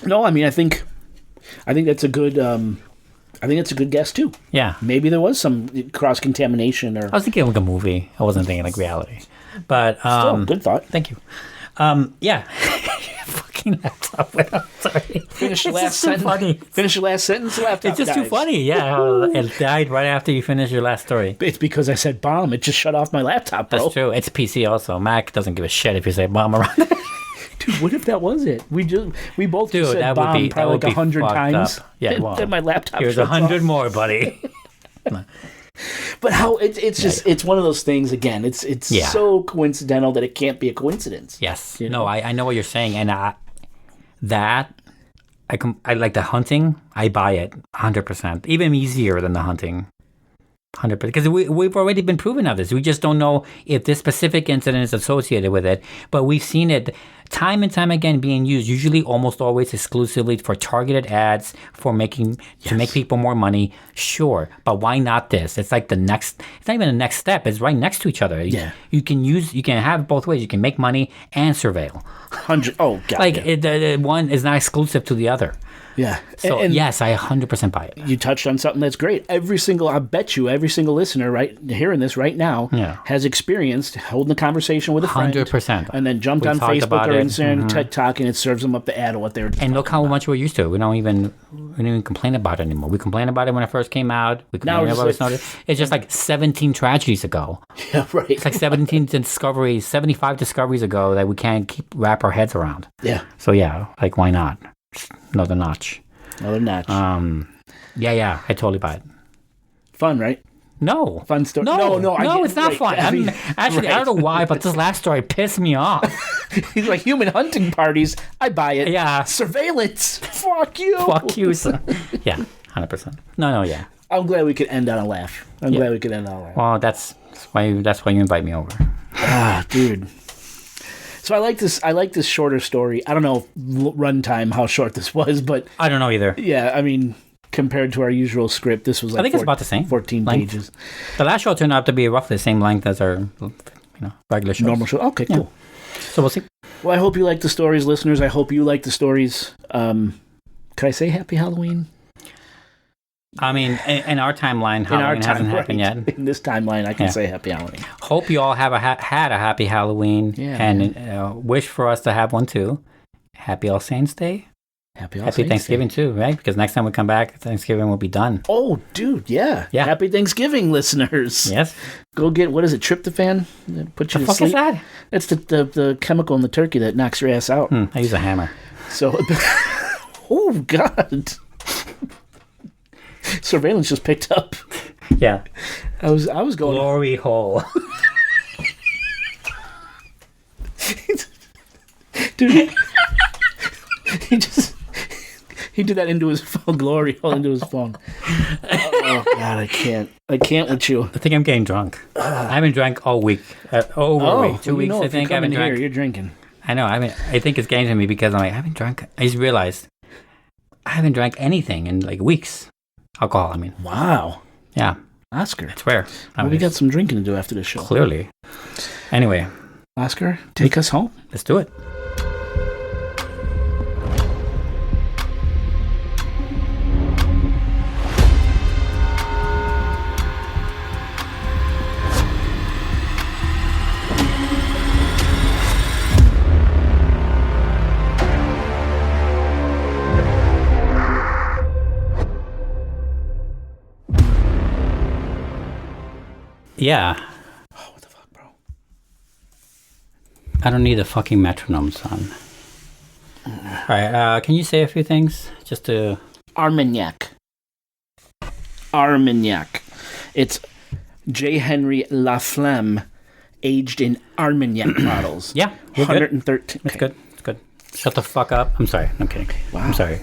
[SPEAKER 2] No, I mean, I think that's a good. I think it's a good guess too.
[SPEAKER 3] Yeah.
[SPEAKER 2] Maybe there was some cross contamination, or
[SPEAKER 3] I was thinking like a movie. I wasn't thinking like reality. But
[SPEAKER 2] still, good thought.
[SPEAKER 3] Thank you. Yeah. Fucking laptop went out. Sorry.
[SPEAKER 2] Finish your last sentence.
[SPEAKER 3] Funny.
[SPEAKER 2] Finish your last sentence. The laptop
[SPEAKER 3] It's just
[SPEAKER 2] dies.
[SPEAKER 3] too funny. Yeah. It died right after you finished your last story.
[SPEAKER 2] It's because I said bomb. It just shut off my laptop, bro.
[SPEAKER 3] That's true. It's PC also. Mac doesn't give a shit if you say bomb around.
[SPEAKER 2] Dude, what if that was it? We both just said
[SPEAKER 3] that
[SPEAKER 2] bomb
[SPEAKER 3] would be,
[SPEAKER 2] probably
[SPEAKER 3] that would
[SPEAKER 2] like 100
[SPEAKER 3] fucked
[SPEAKER 2] times.
[SPEAKER 3] Up. Yeah, well,
[SPEAKER 2] then my laptop.
[SPEAKER 3] here's
[SPEAKER 2] shuts
[SPEAKER 3] 100
[SPEAKER 2] off.
[SPEAKER 3] more, buddy.
[SPEAKER 2] But how it's just it's one of those things again. It's so coincidental that it can't be a coincidence.
[SPEAKER 3] Yes. You know? No, I know what you're saying, and I like the hunting. I buy it 100%. Even easier than the hunting. 100%, because we've already been proven of this. We just don't know if this specific incident is associated with it, but we've seen it time and time again being used, usually almost always exclusively for targeted ads to make people more money. Sure, but why not this? It's like it's not even the next step. It's right next to each other.
[SPEAKER 2] Yeah.
[SPEAKER 3] You can have it both ways. You can make money and surveil.
[SPEAKER 2] Oh, God.
[SPEAKER 3] Like the one is not exclusive to the other.
[SPEAKER 2] Yeah.
[SPEAKER 3] So, yes, I 100% buy it.
[SPEAKER 2] You touched on something that's great. I bet you every single listener hearing this right now has experienced holding a conversation with a friend.
[SPEAKER 3] 100%.
[SPEAKER 2] And then jumped on Facebook or Instagram, TikTok, and it serves them up the ad of what they're
[SPEAKER 3] And look how much we're used to. We don't even complain about it anymore. We complained about it when it first came out. We complained about it. It's just like 17 tragedies ago.
[SPEAKER 2] Yeah, right.
[SPEAKER 3] It's like 75 discoveries ago that we can't wrap our heads around.
[SPEAKER 2] Yeah.
[SPEAKER 3] So, like, why not? Another notch. Yeah, I totally buy it.
[SPEAKER 2] Fun, right?
[SPEAKER 3] No.
[SPEAKER 2] Fun story.
[SPEAKER 3] No, it's not fun. I mean, actually, I don't know why, but this last story pissed me off.
[SPEAKER 2] He's like, human hunting parties, I buy it.
[SPEAKER 3] Yeah.
[SPEAKER 2] Surveillance, fuck you.
[SPEAKER 3] Fuck you. Yeah, 100%. No, yeah.
[SPEAKER 2] I'm glad we could end on a laugh.
[SPEAKER 3] Well, that's why you invite me over.
[SPEAKER 2] Dude. So I like this shorter story. I don't know runtime how short this was, but
[SPEAKER 3] I don't know either.
[SPEAKER 2] Yeah, I mean, compared to our usual script, this was like
[SPEAKER 3] I think it's about the same.
[SPEAKER 2] 14
[SPEAKER 3] length.
[SPEAKER 2] pages.
[SPEAKER 3] The last show turned out to be roughly the same length as our regular shows.
[SPEAKER 2] Normal show. Okay, cool.
[SPEAKER 3] So we'll see.
[SPEAKER 2] Well, I hope you like the stories, listeners. I hope you like the stories. Could I say Happy Halloween?
[SPEAKER 3] I mean, in our timeline, Halloween hasn't happened yet.
[SPEAKER 2] In this timeline, I can say Happy Halloween.
[SPEAKER 3] Hope you all have had a happy Halloween, and wish for us to have one too. Happy All Saints Day.
[SPEAKER 2] Happy
[SPEAKER 3] Thanksgiving too, right? Because next time we come back, Thanksgiving will be done.
[SPEAKER 2] Oh, dude, yeah. Happy Thanksgiving, listeners.
[SPEAKER 3] Yes.
[SPEAKER 2] Go get, what is it, tryptophan? Put you to sleep.
[SPEAKER 3] Is that?
[SPEAKER 2] It's the chemical in the turkey that knocks your ass out.
[SPEAKER 3] I use a hammer.
[SPEAKER 2] So, oh, God. Surveillance just picked up.
[SPEAKER 3] Yeah.
[SPEAKER 2] I was going...
[SPEAKER 3] Glory hole.
[SPEAKER 2] Dude. He did that into his phone. Glory hole into his phone. Oh, God, I can't with you.
[SPEAKER 3] I think I'm getting drunk. I haven't drank all week. A week. 2 weeks, I think. I haven't drank.
[SPEAKER 2] You're drinking.
[SPEAKER 3] I know. I think it's getting to me because I'm like, I haven't drank. I just realized I haven't drank anything in like weeks. Alcohol, I mean.
[SPEAKER 2] Wow.
[SPEAKER 3] Yeah.
[SPEAKER 2] Oscar.
[SPEAKER 3] It's rare.
[SPEAKER 2] Well, we got some drinking to do after the show.
[SPEAKER 3] Clearly. Anyway.
[SPEAKER 2] Oscar, take us home.
[SPEAKER 3] Let's do it. Yeah.
[SPEAKER 2] Oh, what the fuck, bro?
[SPEAKER 3] I don't need a fucking metronome, son. All right, can you say a few things? Just to...
[SPEAKER 2] Armagnac. It's J. Henry Laflamme, aged in Armagnac bottles.
[SPEAKER 3] Yeah,
[SPEAKER 2] 113.
[SPEAKER 3] It's good. It's good. Shut the fuck up. I'm sorry. I'm kidding.
[SPEAKER 2] Wow.
[SPEAKER 3] I'm sorry.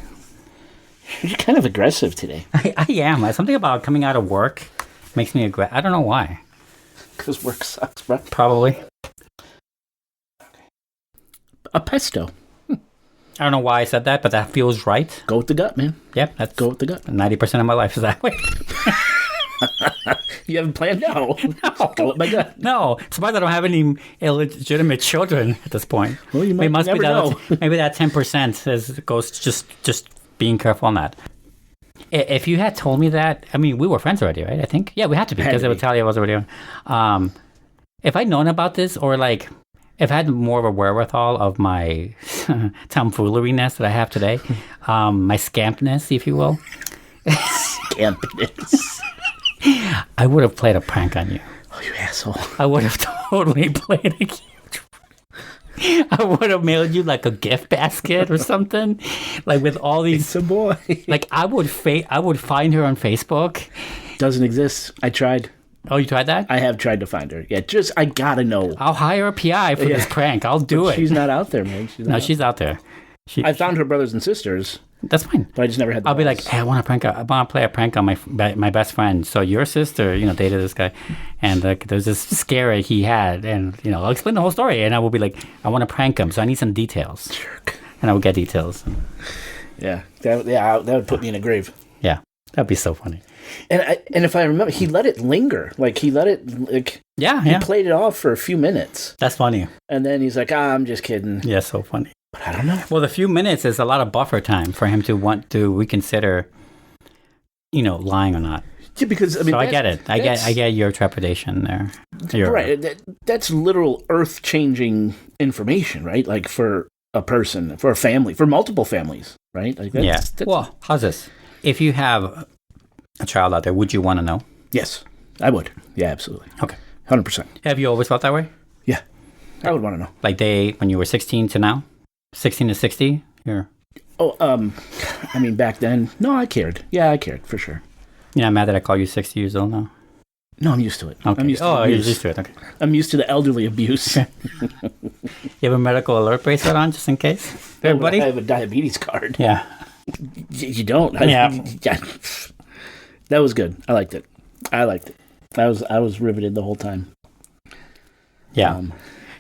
[SPEAKER 2] You're kind of aggressive today.
[SPEAKER 3] I am. Something about coming out of work makes me aggressive. I don't know why.
[SPEAKER 2] Because work sucks, bro.
[SPEAKER 3] Probably.
[SPEAKER 2] A pesto.
[SPEAKER 3] I don't know why I said that, but that feels right.
[SPEAKER 2] Go with the gut, man.
[SPEAKER 3] Yep.
[SPEAKER 2] Go with the gut.
[SPEAKER 3] 90% of my life is that way.
[SPEAKER 2] You haven't planned? No. Go with my gut.
[SPEAKER 3] No. It's surprised I don't have any illegitimate children at this point.
[SPEAKER 2] Well, you might never know.
[SPEAKER 3] Maybe that 10% goes just being careful on that. If you had told me that, I mean, we were friends already, right? I think. Yeah, we had to be because Italia was already on. If I'd known about this, or like, if I had more of a wherewithal of my tomfooleriness that I have today, my scampness, if you will.
[SPEAKER 2] Scampness.
[SPEAKER 3] I would have played a prank on you.
[SPEAKER 2] Oh, you asshole.
[SPEAKER 3] I would have totally played a I would have mailed you like a gift basket or something, like with all these.
[SPEAKER 2] It's a boy.
[SPEAKER 3] Like I would find her on Facebook,
[SPEAKER 2] Doesn't exist. I tried.
[SPEAKER 3] Oh, you tried that?
[SPEAKER 2] I have tried to find her. Yeah, I gotta know.
[SPEAKER 3] I'll hire a PI for this prank. I'll do it.
[SPEAKER 2] She's not out there, man.
[SPEAKER 3] She's out there.
[SPEAKER 2] I found her brothers and sisters.
[SPEAKER 3] That's fine.
[SPEAKER 2] But I just never had the
[SPEAKER 3] I'll be
[SPEAKER 2] balls.
[SPEAKER 3] like, hey, I want to play a prank on my best friend. So your sister, dated this guy. And there's this scare he had. And, I'll explain the whole story. And I will be like, I want to prank him. So I need some details.
[SPEAKER 2] Jerk.
[SPEAKER 3] And I will get details.
[SPEAKER 2] Yeah. That would put me in a grave.
[SPEAKER 3] Yeah. That'd be so funny.
[SPEAKER 2] And if I remember, he let it linger. Like, he let it, he played it off for a few minutes.
[SPEAKER 3] That's funny.
[SPEAKER 2] And then he's like, I'm just kidding.
[SPEAKER 3] Yeah, so funny.
[SPEAKER 2] But I don't know.
[SPEAKER 3] Well, the few minutes is a lot of buffer time for him to want to reconsider, lying or not.
[SPEAKER 2] Yeah, because,
[SPEAKER 3] so I get it. I get your trepidation there.
[SPEAKER 2] Right. That's literal earth-changing information, right? Like, for a person, for a family, for multiple families, right? Like that's,
[SPEAKER 3] well, how's this? If you have a child out there, would you want to know?
[SPEAKER 2] Yes, I would. Yeah, absolutely.
[SPEAKER 3] Okay.
[SPEAKER 2] 100%.
[SPEAKER 3] Have you always felt that way?
[SPEAKER 2] Yeah. I would want to know.
[SPEAKER 3] Like when you were 16 to now? 16 to 60?
[SPEAKER 2] Back then, no, I cared. Yeah, I cared, for sure.
[SPEAKER 3] You're not mad that I call you 60 years old now?
[SPEAKER 2] No, I'm used to it.
[SPEAKER 3] Okay.
[SPEAKER 2] I'm used to
[SPEAKER 3] you're used to it. Okay.
[SPEAKER 2] I'm used to the elderly abuse.
[SPEAKER 3] You have a medical alert bracelet on, just in case? Everybody?
[SPEAKER 2] I have a diabetes card.
[SPEAKER 3] Yeah.
[SPEAKER 2] You don't?
[SPEAKER 3] Yeah.
[SPEAKER 2] That was good. I liked it. I was riveted the whole time.
[SPEAKER 3] Yeah.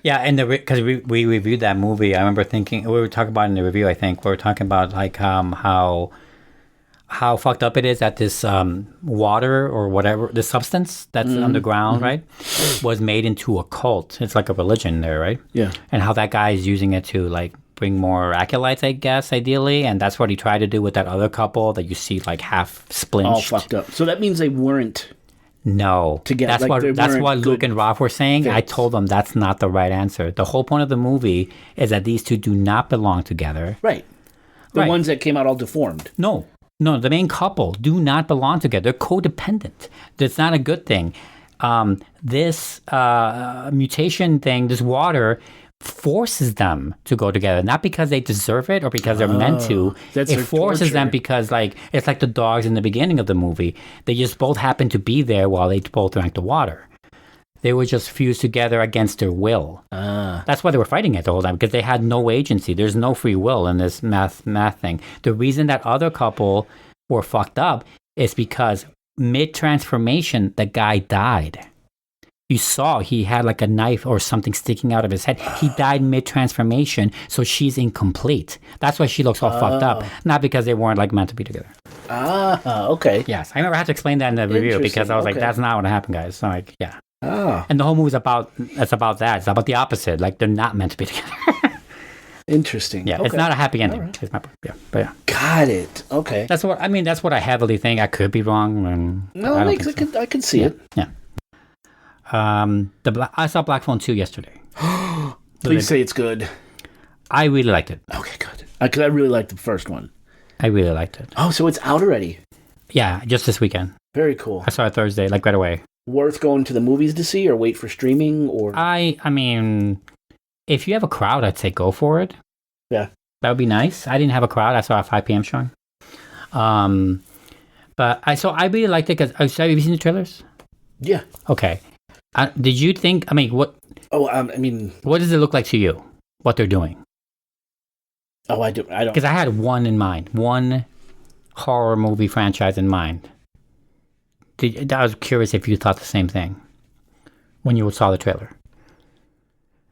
[SPEAKER 3] Yeah, and because we reviewed that movie, I remember thinking, we were talking about in the review, I think, we were talking about like how fucked up it is that this water or whatever, the substance that's underground, right, was made into a cult. It's like a religion there, right?
[SPEAKER 2] Yeah.
[SPEAKER 3] And how that guy is using it to like bring more acolytes, I guess, ideally. And that's what he tried to do with that other couple that you see like half splinched.
[SPEAKER 2] All fucked up. So that means they weren't...
[SPEAKER 3] No,
[SPEAKER 2] together.
[SPEAKER 3] That's what Luke and Rob were saying.
[SPEAKER 2] Fits.
[SPEAKER 3] I told them that's not the right answer. The whole point of the movie is that these two do not belong together.
[SPEAKER 2] Right. The ones that came out all deformed.
[SPEAKER 3] No, the main couple do not belong together. They're codependent. That's not a good thing. This mutation thing, this water, forces them to go together, not because they deserve it or because they're meant to. It forces them because, like, it's like the dogs in the beginning of the movie. They just both happened to be there while they both drank the water. They were just fused together against their will. That's why they were fighting it the whole time, because they had no agency. There's no free will in this math thing. The reason that other couple were fucked up is because mid-transformation, the guy died. You saw he had like a knife or something sticking out of his head. He died mid-transformation, so she's incomplete. That's why she looks all fucked up. Not because they weren't like meant to be together.
[SPEAKER 2] Okay.
[SPEAKER 3] Yes, I remember I had to explain that in the review because I was like, that's not what happened, guys. So like, yeah. And the whole movie's about that. It's about the opposite. Like they're not meant to be together.
[SPEAKER 2] Interesting.
[SPEAKER 3] Yeah,
[SPEAKER 2] okay.
[SPEAKER 3] It's not a happy ending.
[SPEAKER 2] Right.
[SPEAKER 3] It's my point. Yeah, but yeah.
[SPEAKER 2] Got it. Okay.
[SPEAKER 3] That's what I heavily think. I could be wrong.
[SPEAKER 2] I could see it.
[SPEAKER 3] Yeah. I saw Black Phone 2 yesterday.
[SPEAKER 2] Please say it's good.
[SPEAKER 3] I really liked it.
[SPEAKER 2] Okay, good. Because I really liked the first one.
[SPEAKER 3] I really liked it.
[SPEAKER 2] Oh, so it's out already.
[SPEAKER 3] Yeah, just this weekend.
[SPEAKER 2] Very cool.
[SPEAKER 3] I saw it Thursday, like right away.
[SPEAKER 2] Worth going to the movies to see or wait for streaming or...
[SPEAKER 3] I mean, if you have a crowd, I'd say go for it.
[SPEAKER 2] Yeah.
[SPEAKER 3] That would be nice. I didn't have a crowd. I saw a 5 p.m. showing. But I really liked it because... have you seen the trailers?
[SPEAKER 2] Yeah.
[SPEAKER 3] Okay. Did you think... what...
[SPEAKER 2] Oh,
[SPEAKER 3] what does it look like to you? What they're doing?
[SPEAKER 2] Oh, I don't...
[SPEAKER 3] Because I had one in mind. One horror movie franchise in mind. I was curious if you thought the same thing when you saw the trailer.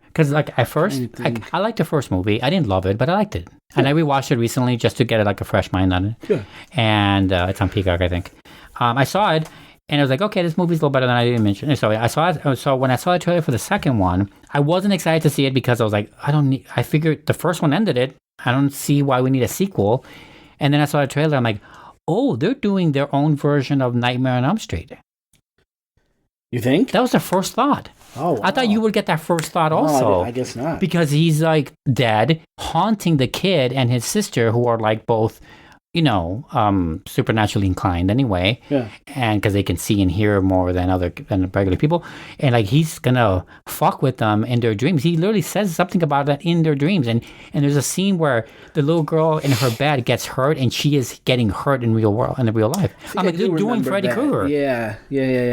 [SPEAKER 3] Because, like, at first, I liked the first movie. I didn't love it, but I liked it. Yeah. And I rewatched it recently just to get, like, a fresh mind on it.
[SPEAKER 2] Yeah.
[SPEAKER 3] And it's on Peacock, I think. I saw it, and I was like, okay, this movie's a little better than I didn't mention. So I saw it. So when I saw the trailer for the second one, I wasn't excited to see it because I was like, I figured the first one ended it. I don't see why we need a sequel. And then I saw the trailer. I'm like, oh, they're doing their own version of Nightmare on Elm Street.
[SPEAKER 2] You think?
[SPEAKER 3] That was the first thought.
[SPEAKER 2] Oh, wow.
[SPEAKER 3] I thought you would get that first thought also.
[SPEAKER 2] No, I guess not.
[SPEAKER 3] Because he's like dead, haunting the kid and his sister, who are like both supernaturally inclined anyway.
[SPEAKER 2] Yeah.
[SPEAKER 3] And because they can see and hear more than regular people. And like he's gonna fuck with them in their dreams. He literally says something about that in their dreams. And there's a scene where the little girl in her bed gets hurt and she is getting hurt in the real life. I'm like, they're doing Freddy Krueger.
[SPEAKER 2] Yeah.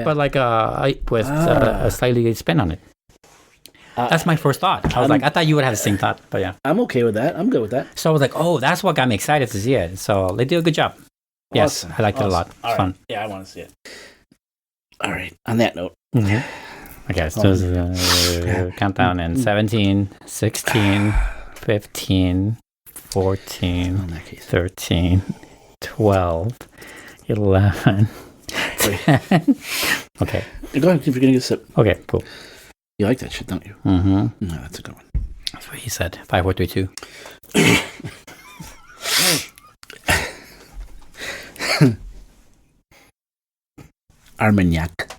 [SPEAKER 3] But like with a slightly spin on it. That's my first thought. I was like, I thought you would have the same thought, but yeah.
[SPEAKER 2] I'm okay with that. I'm good with that.
[SPEAKER 3] So I was like, oh, that's what got me excited to see it. So they did a good job. Yes, I liked it a lot. It's fun.
[SPEAKER 2] Yeah, I want to see it. All right. On that note.
[SPEAKER 3] Mm-hmm. Okay, so countdown in 17, 16, 15, 14, 13, 12, 11, 10. Okay.
[SPEAKER 2] Go ahead if you're going to get a sip.
[SPEAKER 3] Okay, cool.
[SPEAKER 2] You like that shit, don't you?
[SPEAKER 3] Mm-hmm.
[SPEAKER 2] No, that's a good one.
[SPEAKER 3] That's what he said. 5, 4, 3, 2.
[SPEAKER 2] Armagnac.